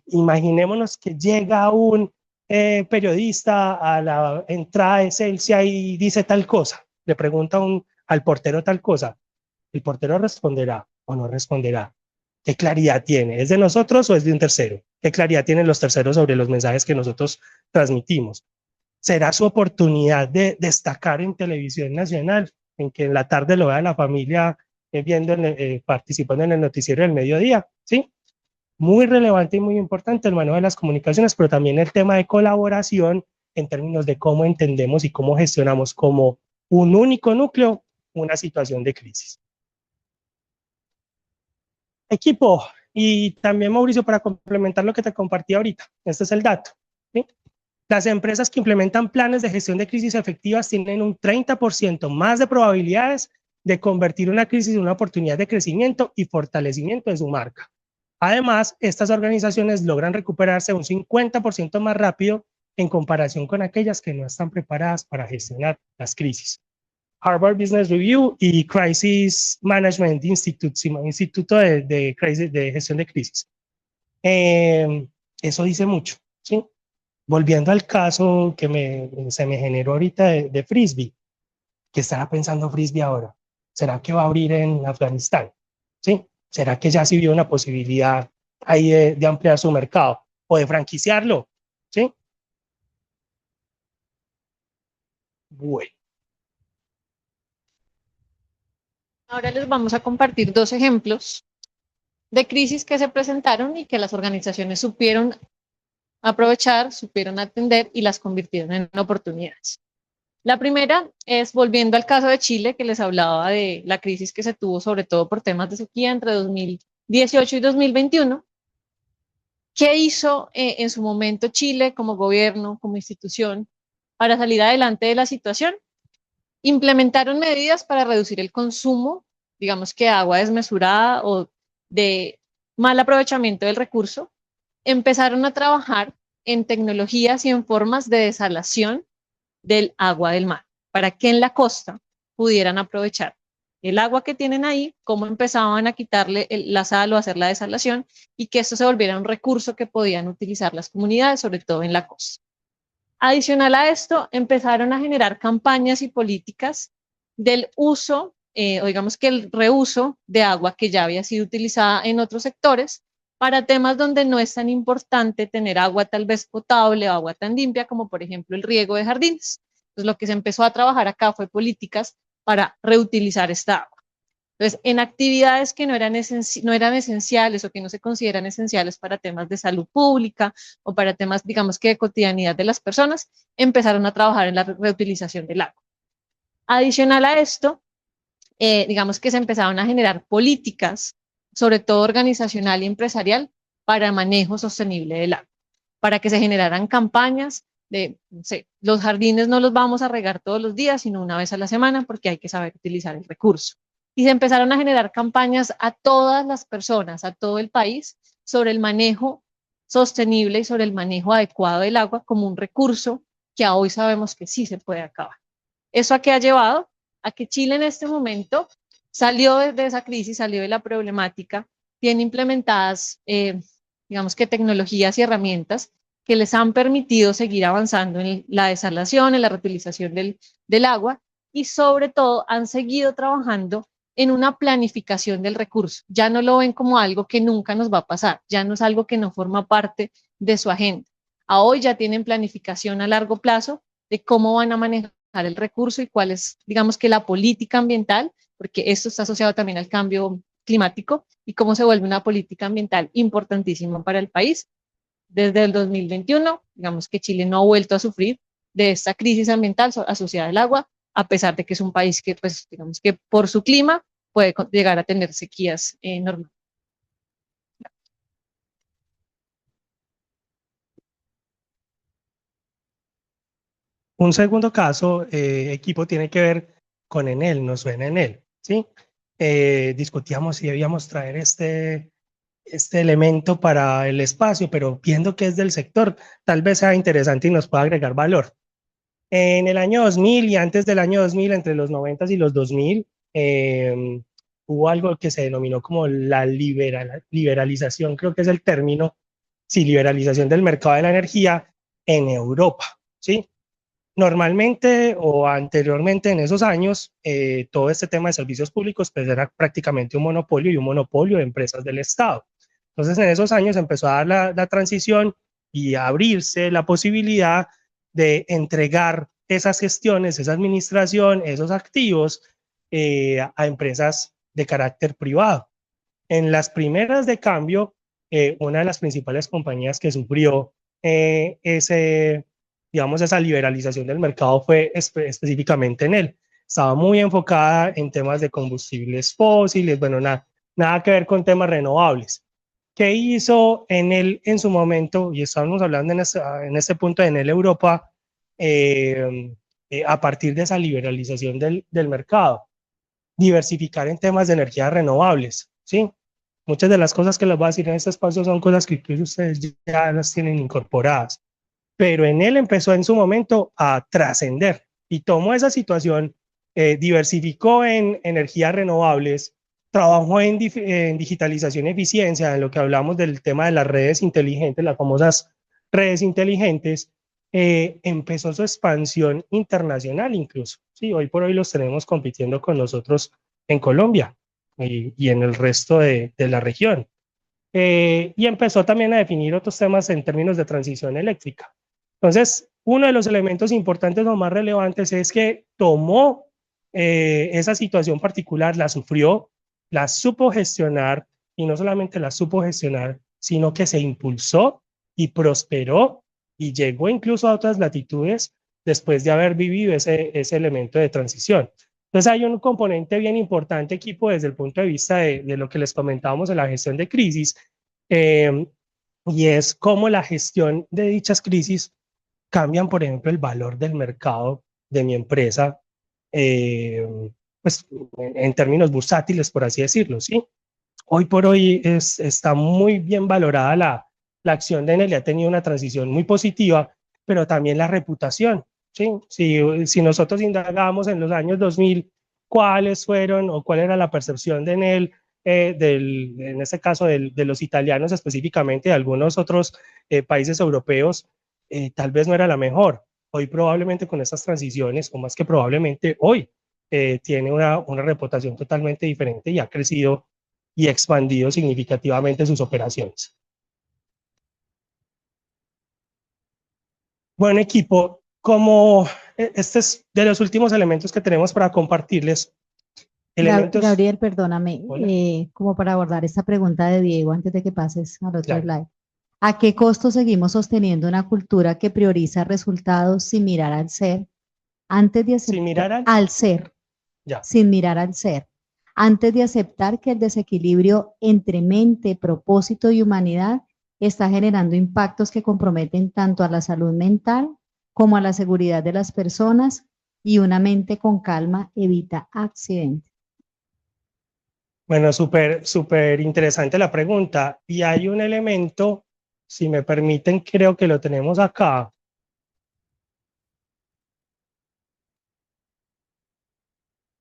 Imaginémonos que llega un periodista a la entrada de Celsia y dice tal cosa, le pregunta al portero tal cosa, el portero responderá o no responderá. ¿Qué claridad tiene? ¿Es de nosotros o es de un tercero? ¿Qué claridad tienen los terceros sobre los mensajes que nosotros transmitimos? ¿Será su oportunidad de destacar en televisión nacional, en que en la tarde lo vea la familia participando en el noticiero del mediodía? ¿Sí? Muy relevante y muy importante el manejo de las comunicaciones, pero también el tema de colaboración en términos de cómo entendemos y cómo gestionamos como un único núcleo una situación de crisis. Equipo, y también Mauricio, para complementar lo que te compartí ahorita, este es el dato, ¿sí? Las empresas que implementan planes de gestión de crisis efectivas tienen un 30% más de probabilidades de convertir una crisis en una oportunidad de crecimiento y fortalecimiento de su marca. Además, estas organizaciones logran recuperarse un 50% más rápido en comparación con aquellas que no están preparadas para gestionar las crisis. Harvard Business Review y Crisis Management Institute, Instituto de Gestión de Crisis. Eso dice mucho, ¿sí? Volviendo al caso que se me generó ahorita de Frisbee, ¿qué estará pensando Frisbee ahora? ¿Será que va a abrir en Afganistán? ¿Sí? ¿Será que ya sí vio una posibilidad ahí de ampliar su mercado o de franquiciarlo? ¿Sí? Bueno. Ahora les vamos a compartir dos ejemplos de crisis que se presentaron y que las organizaciones supieron aprovechar, supieron atender y las convirtieron en oportunidades. La primera es volviendo al caso de Chile, que les hablaba de la crisis que se tuvo sobre todo por temas de sequía entre 2018 y 2021. ¿Qué hizo en su momento Chile como gobierno, como institución, para salir adelante de la situación? Implementaron medidas para reducir el consumo, digamos que agua desmesurada o de mal aprovechamiento del recurso. Empezaron a trabajar en tecnologías y en formas de desalación del agua del mar, para que en la costa pudieran aprovechar el agua que tienen ahí, cómo empezaban a quitarle la sal o hacer la desalación y que esto se volviera un recurso que podían utilizar las comunidades, sobre todo en la costa. Adicional a esto, empezaron a generar campañas y políticas del uso, o digamos que el reuso de agua que ya había sido utilizada en otros sectores para temas donde no es tan importante tener agua tal vez potable o agua tan limpia como por ejemplo el riego de jardines. Entonces lo que se empezó a trabajar acá fue políticas para reutilizar esta agua. Entonces, en actividades que no eran esenciales o que no se consideran esenciales para temas de salud pública o para temas, digamos que de cotidianidad de las personas, empezaron a trabajar en la reutilización del agua. Adicional a esto, digamos que se empezaron a generar políticas, sobre todo organizacional y empresarial, para el manejo sostenible del agua, para que se generaran campañas de, no sé, los jardines no los vamos a regar todos los días, sino una vez a la semana, porque hay que saber utilizar el recurso. Y se empezaron a generar campañas a todas las personas, a todo el país, sobre el manejo sostenible y sobre el manejo adecuado del agua como un recurso que hoy sabemos que sí se puede acabar. ¿Eso a qué ha llevado? A que Chile en este momento salió de esa crisis, salió de la problemática, tiene implementadas, digamos que tecnologías y herramientas que les han permitido seguir avanzando en la desalación, en la reutilización del agua y sobre todo han seguido trabajando en una planificación del recurso. Ya no lo ven como algo que nunca nos va a pasar, ya no es algo que no forma parte de su agenda. A hoy ya tienen planificación a largo plazo de cómo van a manejar el recurso y cuál es, digamos que la política ambiental, porque esto está asociado también al cambio climático y cómo se vuelve una política ambiental importantísima para el país. Desde el 2021, digamos que Chile no ha vuelto a sufrir de esta crisis ambiental asociada al agua, a pesar de que es un país que, pues, digamos que por su clima puede llegar a tener sequías normales. Un segundo caso, equipo, tiene que ver con Enel, nos suena Enel, ¿sí? Discutíamos si debíamos traer este elemento para el espacio, pero viendo que es del sector, tal vez sea interesante y nos pueda agregar valor. En el año 2000 y antes del año 2000, entre los 90 y los 2000, hubo algo que se denominó como la liberalización, creo que es el término, sí, liberalización del mercado de la energía en Europa, ¿sí? Normalmente o anteriormente en esos años, todo este tema de servicios públicos pues era prácticamente un monopolio y un monopolio de empresas del Estado. Entonces en esos años empezó a dar la transición y a abrirse la posibilidad de entregar esas gestiones, esa administración, esos activos a empresas de carácter privado. En las primeras de cambio, una de las principales compañías que sufrió esa liberalización del mercado fue específicamente Enel. Estaba muy enfocada en temas de combustibles fósiles, bueno, una nada que ver con temas renovables. ¿Qué hizo Enel en su momento? Y estábamos hablando en este punto de Enel Europa, a partir de esa liberalización del mercado, diversificar en temas de energías renovables, ¿sí? Muchas de las cosas que les voy a decir en este espacio son cosas que incluso ustedes ya las tienen incorporadas, pero Enel empezó en su momento a trascender y tomó esa situación, diversificó en energías renovables, trabajó en digitalización y eficiencia, en lo que hablamos del tema de las redes inteligentes, las famosas redes inteligentes, empezó su expansión internacional incluso. Sí, hoy por hoy los tenemos compitiendo con nosotros en Colombia y en el resto de la región. Y empezó también a definir otros temas en términos de transición eléctrica. Entonces, uno de los elementos importantes o más relevantes es que tomó esa situación particular, la sufrió, la supo gestionar, y no solamente la supo gestionar, sino que se impulsó y prosperó y llegó incluso a otras latitudes después de haber vivido ese elemento de transición. Entonces hay un componente bien importante, equipo, desde el punto de vista de lo que les comentábamos en la gestión de crisis, y es cómo la gestión de dichas crisis cambian, por ejemplo, el valor del mercado de mi empresa, pues en términos bursátiles, por así decirlo, ¿sí? Hoy por hoy está muy bien valorada la acción de Enel, ha tenido una transición muy positiva, pero también la reputación, ¿sí? Si nosotros indagamos en los años 2000, cuáles fueron o cuál era la percepción de Enel, en este caso de los italianos específicamente, de algunos otros países europeos, tal vez no era la mejor. Hoy probablemente con estas transiciones, o más que probablemente hoy, tiene una reputación totalmente diferente y ha crecido y expandido significativamente sus operaciones. Bueno, equipo, como este es de los últimos elementos que tenemos para compartirles. Gabriel, perdóname, Hola. como para abordar esta pregunta de Diego antes de que pases al otro Claro. slide. ¿A qué costo seguimos sosteniendo una cultura que prioriza resultados sin mirar al ser? Antes de aceptar, Sin mirar al ser, ya. sin mirar al ser. Antes de aceptar que el desequilibrio entre mente, propósito y humanidad está generando impactos que comprometen tanto a la salud mental como a la seguridad de las personas, y una mente con calma evita accidentes. Bueno, súper interesante la pregunta. Y hay un elemento, si me permiten, creo que lo tenemos acá.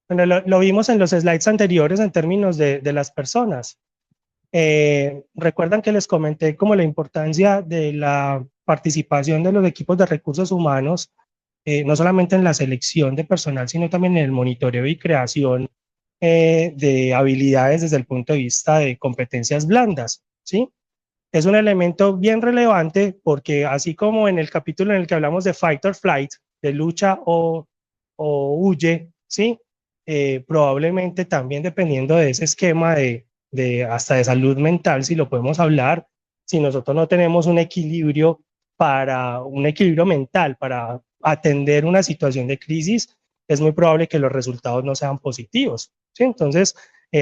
Bueno, lo vimos en los slides anteriores en términos de las personas. Recuerdan que les comenté como la importancia de la participación de los equipos de recursos humanos, no solamente en la selección de personal, sino también en el monitoreo y creación de habilidades desde el punto de vista de competencias blandas, ¿sí? Es un elemento bien relevante porque así como en el capítulo en el que hablamos de fight or flight, de lucha o huye, ¿sí? Probablemente también dependiendo de ese esquema hasta de salud mental, si lo podemos hablar, si nosotros no tenemos un equilibrio mental para atender una situación de crisis, es muy probable que los resultados no sean positivos, ¿sí? Entonces,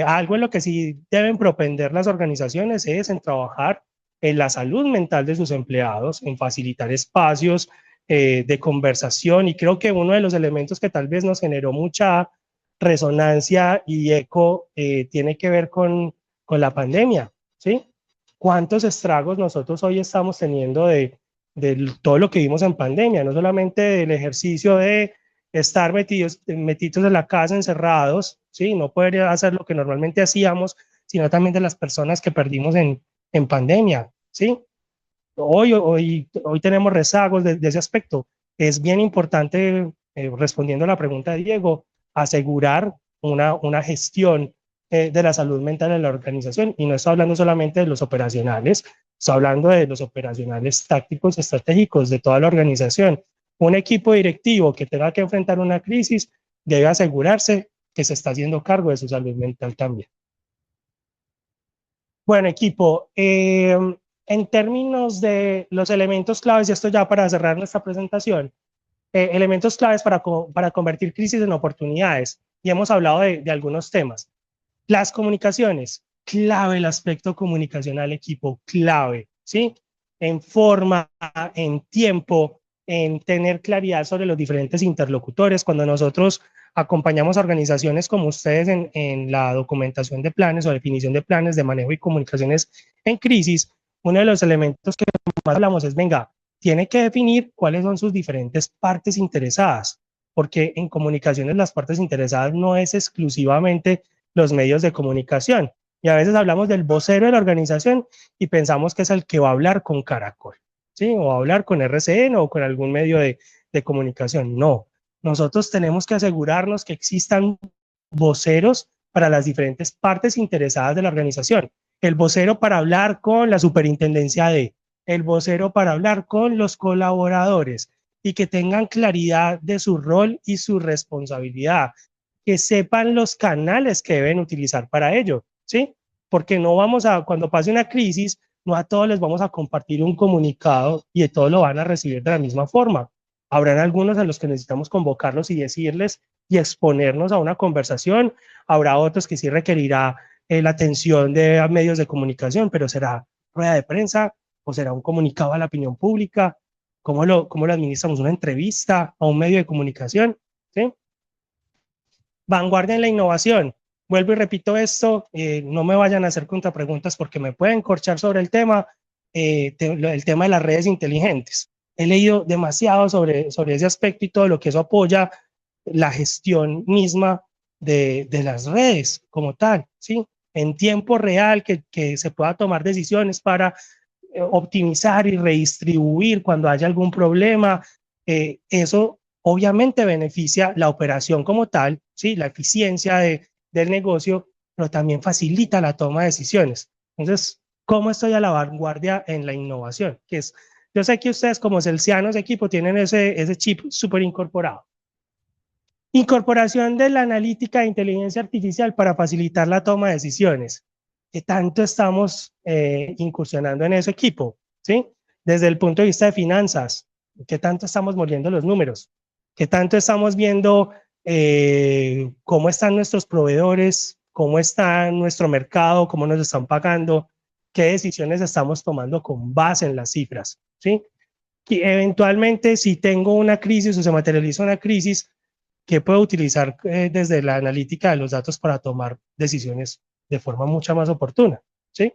algo en lo que sí deben propender las organizaciones es en trabajar en la salud mental de sus empleados, en facilitar espacios de conversación, y creo que uno de los elementos que tal vez nos generó mucha resonancia y eco tiene que ver con la pandemia, ¿sí? ¿Cuántos estragos nosotros hoy estamos teniendo de todo lo que vimos en pandemia? No solamente del ejercicio de estar metidos en la casa, encerrados, ¿sí? No poder hacer lo que normalmente hacíamos, sino también de las personas que perdimos en pandemia, ¿sí? Hoy tenemos rezagos de ese aspecto. Es bien importante, respondiendo a la pregunta de Diego, asegurar una gestión de la salud mental en la organización, y no estoy hablando solamente de los operacionales, estoy hablando de los operacionales tácticos, estratégicos de toda la organización. Un equipo directivo que tenga que enfrentar una crisis debe asegurarse que se está haciendo cargo de su salud mental también. Bueno, equipo, en términos de los elementos claves, y esto ya para cerrar nuestra presentación, elementos claves para convertir crisis en oportunidades, y hemos hablado de algunos temas. Las comunicaciones, clave el aspecto comunicacional, equipo, clave, ¿sí? En forma, en tiempo, en tener claridad sobre los diferentes interlocutores. Cuando nosotros acompañamos a organizaciones como ustedes en la documentación de planes o definición de planes de manejo y comunicaciones en crisis, uno de los elementos que más hablamos es, venga, tiene que definir cuáles son sus diferentes partes interesadas, porque en comunicaciones las partes interesadas no es exclusivamente los medios de comunicación, y a veces hablamos del vocero de la organización y pensamos que es el que va a hablar con Caracol, ¿sí? O va a hablar con RCN o con algún medio de comunicación. No, nosotros tenemos que asegurarnos que existan voceros para las diferentes partes interesadas de la organización. El vocero para hablar con la superintendencia el vocero para hablar con los colaboradores y que tengan claridad de su rol y su responsabilidad, que sepan los canales que deben utilizar para ello, ¿sí? Porque no vamos a, cuando pase una crisis, no a todos les vamos a compartir un comunicado y de todos lo van a recibir de la misma forma. Habrán algunos a los que necesitamos convocarlos y decirles y exponernos a una conversación. Habrá otros que sí requerirá la atención de medios de comunicación, pero será rueda de prensa o será un comunicado a la opinión pública. ¿Cómo lo administramos? ¿Una entrevista a un medio de comunicación? ¿Sí? Vanguardia en la innovación. Vuelvo y repito esto, no me vayan a hacer contrapreguntas porque me pueden corchar sobre el tema, el tema de las redes inteligentes. He leído demasiado sobre ese aspecto y todo lo que eso apoya la gestión misma de las redes como tal, ¿sí? En tiempo real, que se pueda tomar decisiones para optimizar y redistribuir cuando haya algún problema. Eso obviamente beneficia la operación como tal, ¿sí? La eficiencia del negocio, pero también facilita la toma de decisiones. Entonces, ¿cómo estoy a la vanguardia en la innovación? Que es, yo sé que ustedes como celsianos equipo tienen ese chip súper incorporado. Incorporación de la analítica de inteligencia artificial para facilitar la toma de decisiones. ¿Qué tanto estamos incursionando en ese equipo? ¿Sí? Desde el punto de vista de finanzas, ¿qué tanto estamos moviendo los números? ¿Qué tanto estamos viendo cómo están nuestros proveedores, cómo está nuestro mercado, cómo nos están pagando, qué decisiones estamos tomando con base en las cifras? ¿Sí? Y eventualmente, si tengo una crisis o se materializa una crisis, ¿qué puedo utilizar desde la analítica de los datos para tomar decisiones de forma mucho más oportuna? ¿Sí?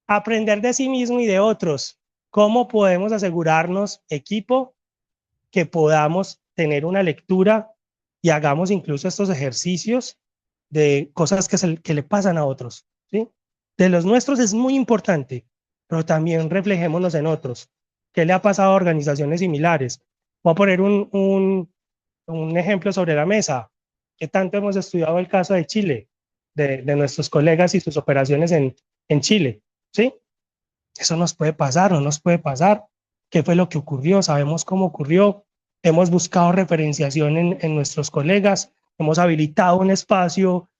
Aprender de sí mismo y de otros. ¿Cómo podemos asegurarnos, equipo, que podamos tener una lectura y hagamos incluso estos ejercicios de cosas que le pasan a otros? ¿Sí? De los nuestros es muy importante, pero también reflejémonos en otros. ¿Qué le ha pasado a organizaciones similares? Voy a poner un ejemplo sobre la mesa. ¿Qué tanto hemos estudiado el caso de Chile, de nuestros colegas y sus operaciones en Chile? ¿Sí? Eso nos puede pasar, no nos puede pasar. ¿Qué fue lo que ocurrió? Sabemos cómo ocurrió. Hemos buscado referenciación en nuestros colegas. Hemos habilitado un espacio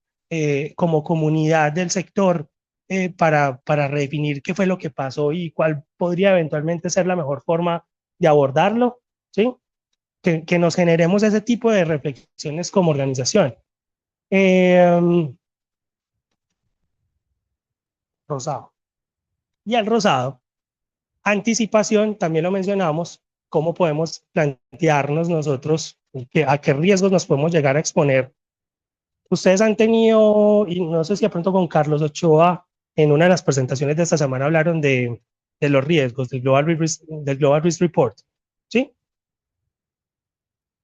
como comunidad del sector para redefinir qué fue lo que pasó y cuál podría eventualmente ser la mejor forma de abordarlo. ¿Sí? Que nos generemos ese tipo de reflexiones como organización. Rosado. Y al rosado, anticipación, también lo mencionamos, cómo podemos plantearnos nosotros a qué riesgos nos podemos llegar a exponer. Ustedes han tenido, y no sé si de pronto con Carlos Ochoa, en una de las presentaciones de esta semana hablaron de los riesgos, del Global Risk Report, ¿sí?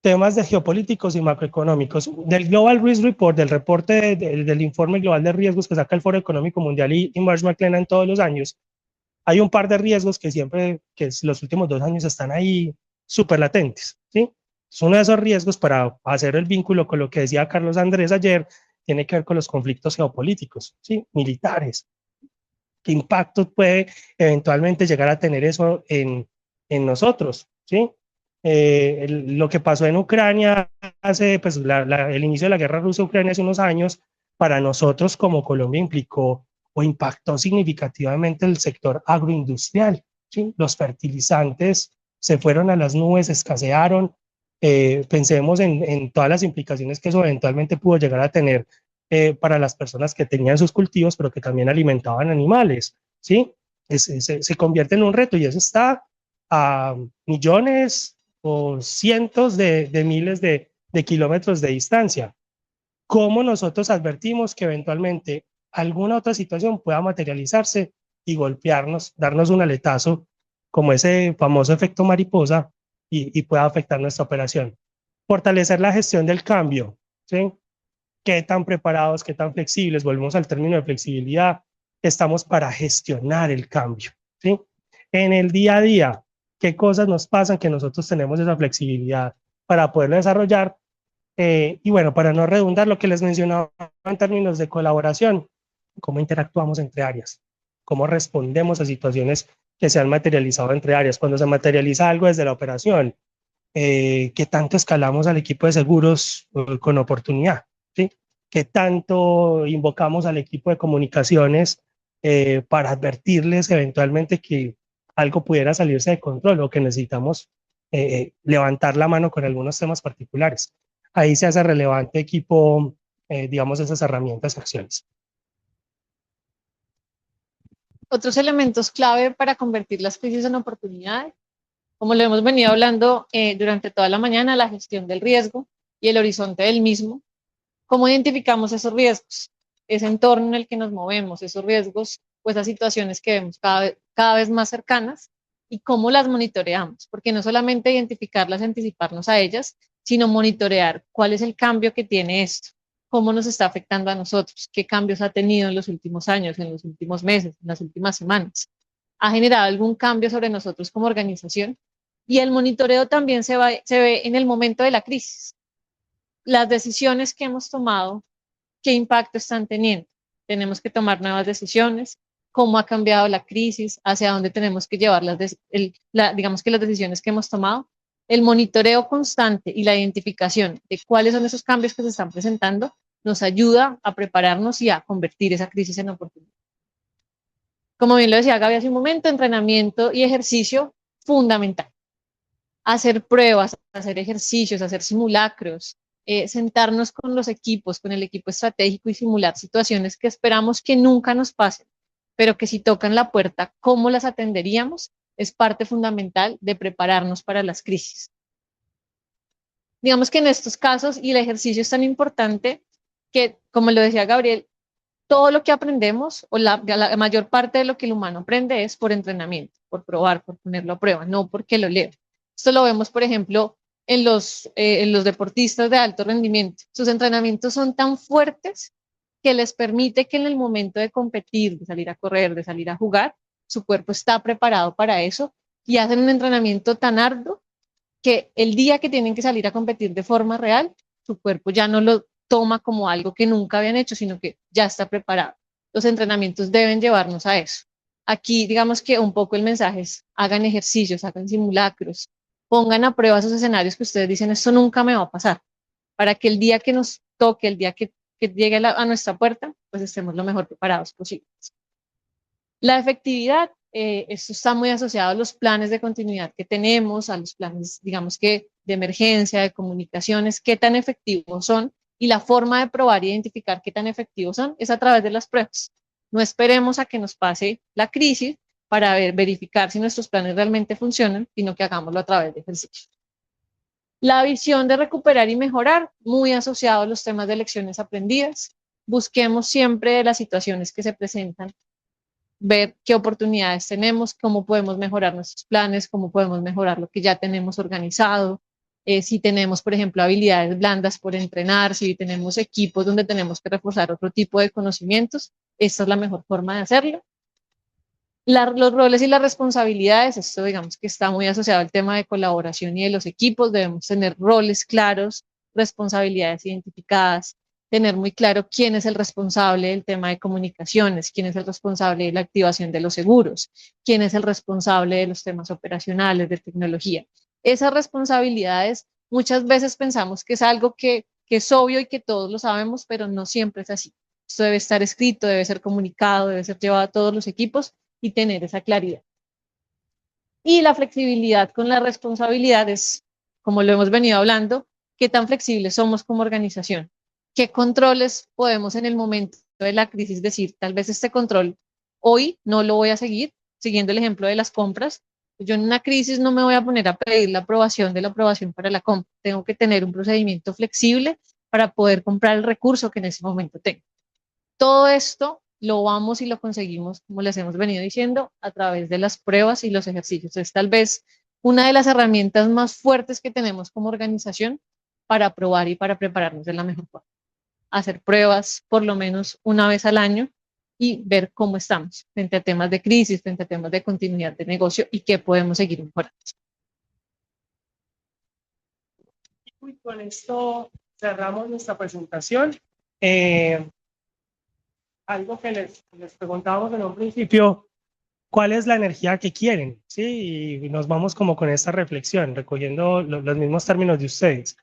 Temas de geopolíticos y macroeconómicos. Del Global Risk Report, del reporte del informe global de riesgos que saca el Foro Económico Mundial y Marsh McLennan todos los años, hay un par de riesgos que siempre, los últimos 2 años están ahí súper latentes, ¿sí? Es uno de esos riesgos, para hacer el vínculo con lo que decía Carlos Andrés ayer, tiene que ver con los conflictos geopolíticos, ¿sí? Militares. ¿Qué impacto puede eventualmente llegar a tener eso en nosotros, ¿sí? Lo que pasó en Ucrania hace, pues el inicio de la guerra Rusia-Ucrania hace unos años, para nosotros como Colombia implicó o impactó significativamente el sector agroindustrial, ¿sí? Los fertilizantes se fueron a las nubes, escasearon. Pensemos en todas las implicaciones que eso eventualmente pudo llegar a tener para las personas que tenían sus cultivos, pero que también alimentaban animales, ¿sí? Se convierte en un reto y eso está a millones o cientos de miles de kilómetros de distancia. ¿Cómo nosotros advertimos que eventualmente alguna otra situación pueda materializarse y golpearnos, darnos un aletazo, como ese famoso efecto mariposa, y pueda afectar nuestra operación? Fortalecer la gestión del cambio, ¿sí? ¿Qué tan preparados, qué tan flexibles? Volvemos al término de flexibilidad. Estamos para gestionar el cambio, ¿sí? En el día a día, ¿qué cosas nos pasan que nosotros tenemos esa flexibilidad para poderlo desarrollar? Y bueno, para no redundar lo que les mencionaba en términos de colaboración, cómo interactuamos entre áreas, cómo respondemos a situaciones que se han materializado entre áreas. Cuando se materializa algo desde la operación, qué tanto escalamos al equipo de seguros con oportunidad, ¿sí? Qué tanto invocamos al equipo de comunicaciones para advertirles eventualmente que algo pudiera salirse de control o que necesitamos levantar la mano con algunos temas particulares. Ahí se hace relevante equipo, digamos, esas herramientas y acciones. Otros elementos clave para convertir las crisis en oportunidades, como lo hemos venido hablando durante toda la mañana, la gestión del riesgo y el horizonte del mismo. ¿Cómo identificamos esos riesgos? Ese entorno en el que nos movemos, esos riesgos o esas situaciones que vemos cada vez más cercanas, y cómo las monitoreamos, porque no solamente identificarlas, anticiparnos a ellas, sino monitorear cuál es el cambio que tiene esto, cómo nos está afectando a nosotros, qué cambios ha tenido en los últimos años, en los últimos meses, en las últimas semanas. ¿Ha generado algún cambio sobre nosotros como organización? Y el monitoreo también se ve en el momento de la crisis. Las decisiones que hemos tomado, ¿qué impacto están teniendo? Tenemos que tomar nuevas decisiones, cómo ha cambiado la crisis, hacia dónde tenemos que llevar digamos que las decisiones que hemos tomado. El monitoreo constante y la identificación de cuáles son esos cambios que se están presentando nos ayuda a prepararnos y a convertir esa crisis en oportunidad. Como bien lo decía Gaby hace un momento, entrenamiento y ejercicio fundamental. Hacer pruebas, hacer ejercicios, hacer simulacros, sentarnos con los equipos, con el equipo estratégico y simular situaciones que esperamos que nunca nos pasen, pero que si tocan la puerta, ¿cómo las atenderíamos? Es parte fundamental de prepararnos para las crisis. Digamos que en estos casos, y el ejercicio es tan importante que, como lo decía Gabriel, todo lo que aprendemos, o la mayor parte de lo que el humano aprende es por entrenamiento, por probar, por ponerlo a prueba, no porque lo leo. Esto lo vemos, por ejemplo, en los deportistas de alto rendimiento. Sus entrenamientos son tan fuertes que les permite que en el momento de competir, de salir a correr, de salir a jugar, su cuerpo está preparado para eso y hacen un entrenamiento tan arduo que el día que tienen que salir a competir de forma real, su cuerpo ya no lo toma como algo que nunca habían hecho, sino que ya está preparado. Los entrenamientos deben llevarnos a eso. Aquí, digamos que un poco el mensaje es, hagan ejercicios, hagan simulacros, pongan a prueba esos escenarios que ustedes dicen, esto nunca me va a pasar, para que el día que nos toque, el día que llegue a nuestra puerta, pues estemos lo mejor preparados posibles. La efectividad, esto está muy asociado a los planes de continuidad que tenemos, a los planes, digamos que de emergencia, de comunicaciones, qué tan efectivos son, y la forma de probar e identificar qué tan efectivos son es a través de las pruebas. No esperemos a que nos pase la crisis para verificar si nuestros planes realmente funcionan, sino que hagámoslo a través de ejercicios. La visión de recuperar y mejorar, muy asociado a los temas de lecciones aprendidas. Busquemos siempre de las situaciones que se presentan, ver qué oportunidades tenemos, cómo podemos mejorar nuestros planes, cómo podemos mejorar lo que ya tenemos organizado. Si tenemos, por ejemplo, habilidades blandas por entrenar, si tenemos equipos donde tenemos que reforzar otro tipo de conocimientos, esta es la mejor forma de hacerlo. Los roles y las responsabilidades, esto digamos que está muy asociado al tema de colaboración y de los equipos, debemos tener roles claros, responsabilidades identificadas, tener muy claro quién es el responsable del tema de comunicaciones, quién es el responsable de la activación de los seguros, quién es el responsable de los temas operacionales, de tecnología. Esas responsabilidades muchas veces pensamos que es algo que es obvio y que todos lo sabemos, pero no siempre es así. Esto debe estar escrito, debe ser comunicado, debe ser llevado a todos los equipos y tener esa claridad. Y la flexibilidad con la responsabilidad es, como lo hemos venido hablando, qué tan flexibles somos como organización. qué controles podemos en el momento de la crisis decir, tal vez este control hoy no lo voy a seguir, siguiendo el ejemplo de las compras. Yo en una crisis no me voy a poner a pedir la aprobación de la aprobación para la compra. Tengo que tener un procedimiento flexible para poder comprar el recurso que en ese momento tengo. Todo esto lo vamos y lo conseguimos, como les hemos venido diciendo, a través de las pruebas y los ejercicios. Es tal vez una de las herramientas más fuertes que tenemos como organización para probar y para prepararnos de la mejor forma. Hacer pruebas por lo menos una vez al año y ver cómo estamos frente a temas de crisis, frente a temas de continuidad de negocio y qué podemos seguir mejorando. Y con esto cerramos nuestra presentación. Algo que les preguntábamos en un principio, ¿cuál es la energía que quieren? ¿Sí? Y nos vamos como con esta reflexión, recogiendo los mismos términos de ustedes.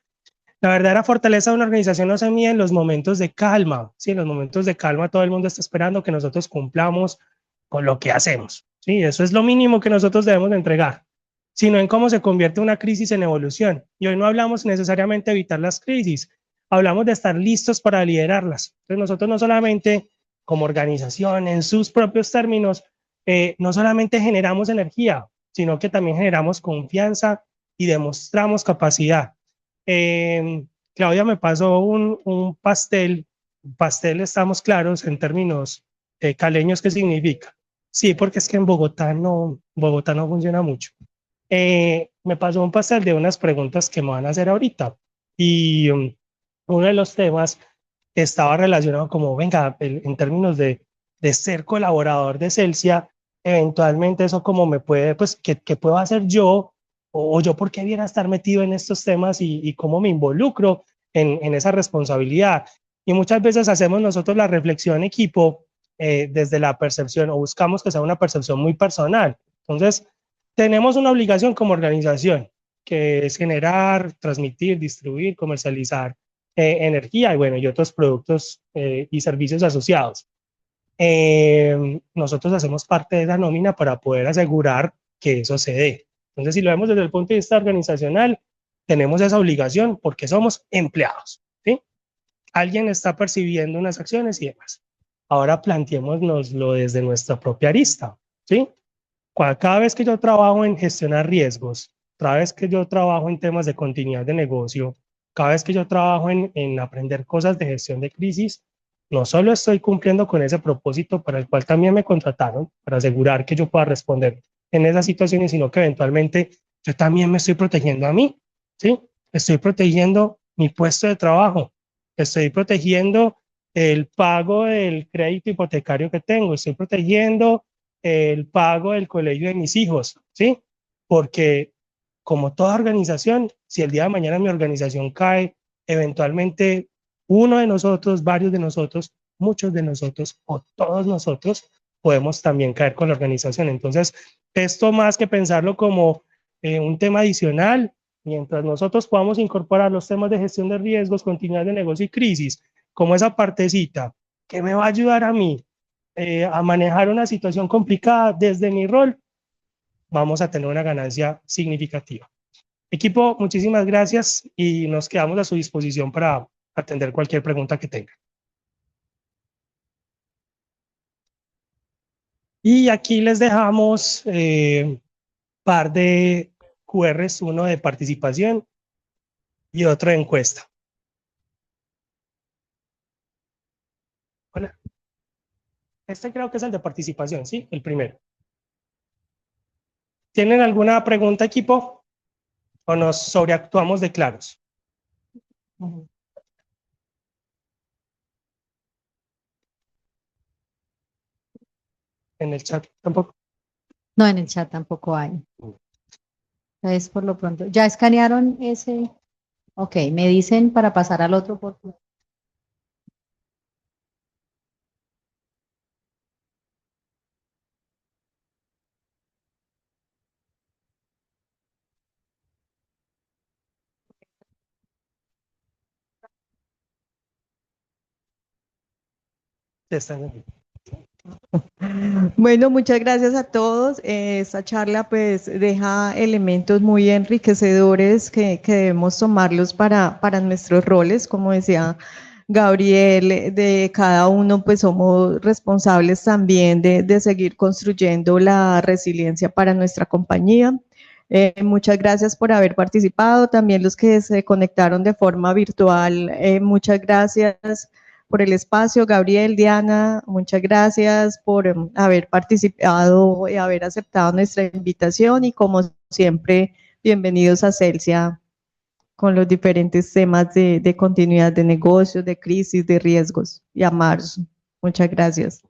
La verdadera fortaleza de una organización no se mide en los momentos de calma, ¿sí? En los momentos de calma todo el mundo está esperando que nosotros cumplamos con lo que hacemos, ¿sí? Eso es lo mínimo que nosotros debemos de entregar, sino en cómo se convierte una crisis en evolución. Y hoy no hablamos necesariamente de evitar las crisis, hablamos de estar listos para liderarlas. Entonces nosotros no solamente como organización, en sus propios términos, no solamente generamos energía, sino que también generamos confianza y demostramos capacidad. Claudia me pasó un pastel. Pastel, estamos claros en términos caleños, ¿qué significa? Sí, porque es que en Bogotá no funciona mucho. Me pasó un pastel de unas preguntas que me van a hacer ahorita. Y uno de los temas estaba relacionado como, venga, en términos de ser colaborador de Celsia, eventualmente eso como me puede, pues, ¿qué puedo hacer yo? O yo por qué viera estar metido en estos temas y cómo me involucro en esa responsabilidad. Y muchas veces hacemos nosotros la reflexión equipo desde la percepción o buscamos que sea una percepción muy personal. Entonces, tenemos una obligación como organización, que es generar, transmitir, distribuir, comercializar energía y bueno, y otros productos y servicios asociados. Nosotros hacemos parte de la nómina para poder asegurar que eso se dé. Entonces, si lo vemos desde el punto de vista organizacional, tenemos esa obligación porque somos empleados, ¿sí? Alguien está percibiendo unas acciones y demás. Ahora planteémonoslo desde nuestra propia arista, ¿sí? Cada vez que yo trabajo en gestionar riesgos, cada vez que yo trabajo en temas de continuidad de negocio, cada vez que yo trabajo en aprender cosas de gestión de crisis, no solo estoy cumpliendo con ese propósito para el cual también me contrataron, para asegurar que yo pueda responder en esas situaciones, sino que eventualmente yo también me estoy protegiendo a mí, ¿sí? Estoy protegiendo mi puesto de trabajo, estoy protegiendo el pago del crédito hipotecario que tengo, estoy protegiendo el pago del colegio de mis hijos, ¿sí? Porque como toda organización, si el día de mañana mi organización cae, eventualmente uno de nosotros, varios de nosotros, muchos de nosotros o todos nosotros podemos también caer con la organización. Entonces, esto más que pensarlo como un tema adicional, mientras nosotros podamos incorporar los temas de gestión de riesgos, continuidad de negocio y crisis, como esa partecita que me va a ayudar a mí a manejar una situación complicada desde mi rol, vamos a tener una ganancia significativa. Equipo, muchísimas gracias y nos quedamos a su disposición para atender cualquier pregunta que tengan. Y aquí les dejamos par de QRs, uno de participación y otro de encuesta. Hola. Este creo que es el de participación, ¿sí? El primero. ¿Tienen alguna pregunta, equipo? ¿O nos sobreactuamos de claros? ¿En el chat tampoco? No, en el chat tampoco hay. Es por lo pronto. ¿Ya escanearon ese? Ok, me dicen para pasar al otro, por favor. Están aquí. Bueno, muchas gracias a todos. Esta charla pues deja elementos muy enriquecedores que debemos tomarlos para nuestros roles, como decía Gabriel, de cada uno, pues somos responsables también de seguir construyendo la resiliencia para nuestra compañía. Muchas gracias por haber participado, también los que se conectaron de forma virtual, muchas gracias por el espacio. Gabriel, Diana, muchas gracias por haber participado y haber aceptado nuestra invitación, y como siempre, bienvenidos a Celsia con los diferentes temas de continuidad de negocios, de crisis, de riesgos, y a marzo. Muchas gracias.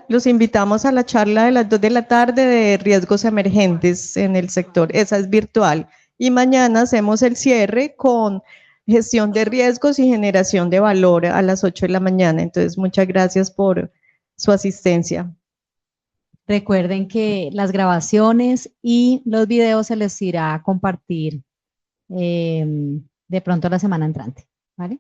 Los invitamos a la charla de las 2 de la tarde de riesgos emergentes en el sector. Esa es virtual. Y mañana hacemos el cierre con gestión de riesgos y generación de valor a las 8 de la mañana. Entonces, muchas gracias por su asistencia. Recuerden que las grabaciones y los videos se les irá a compartir de pronto la semana entrante, ¿vale?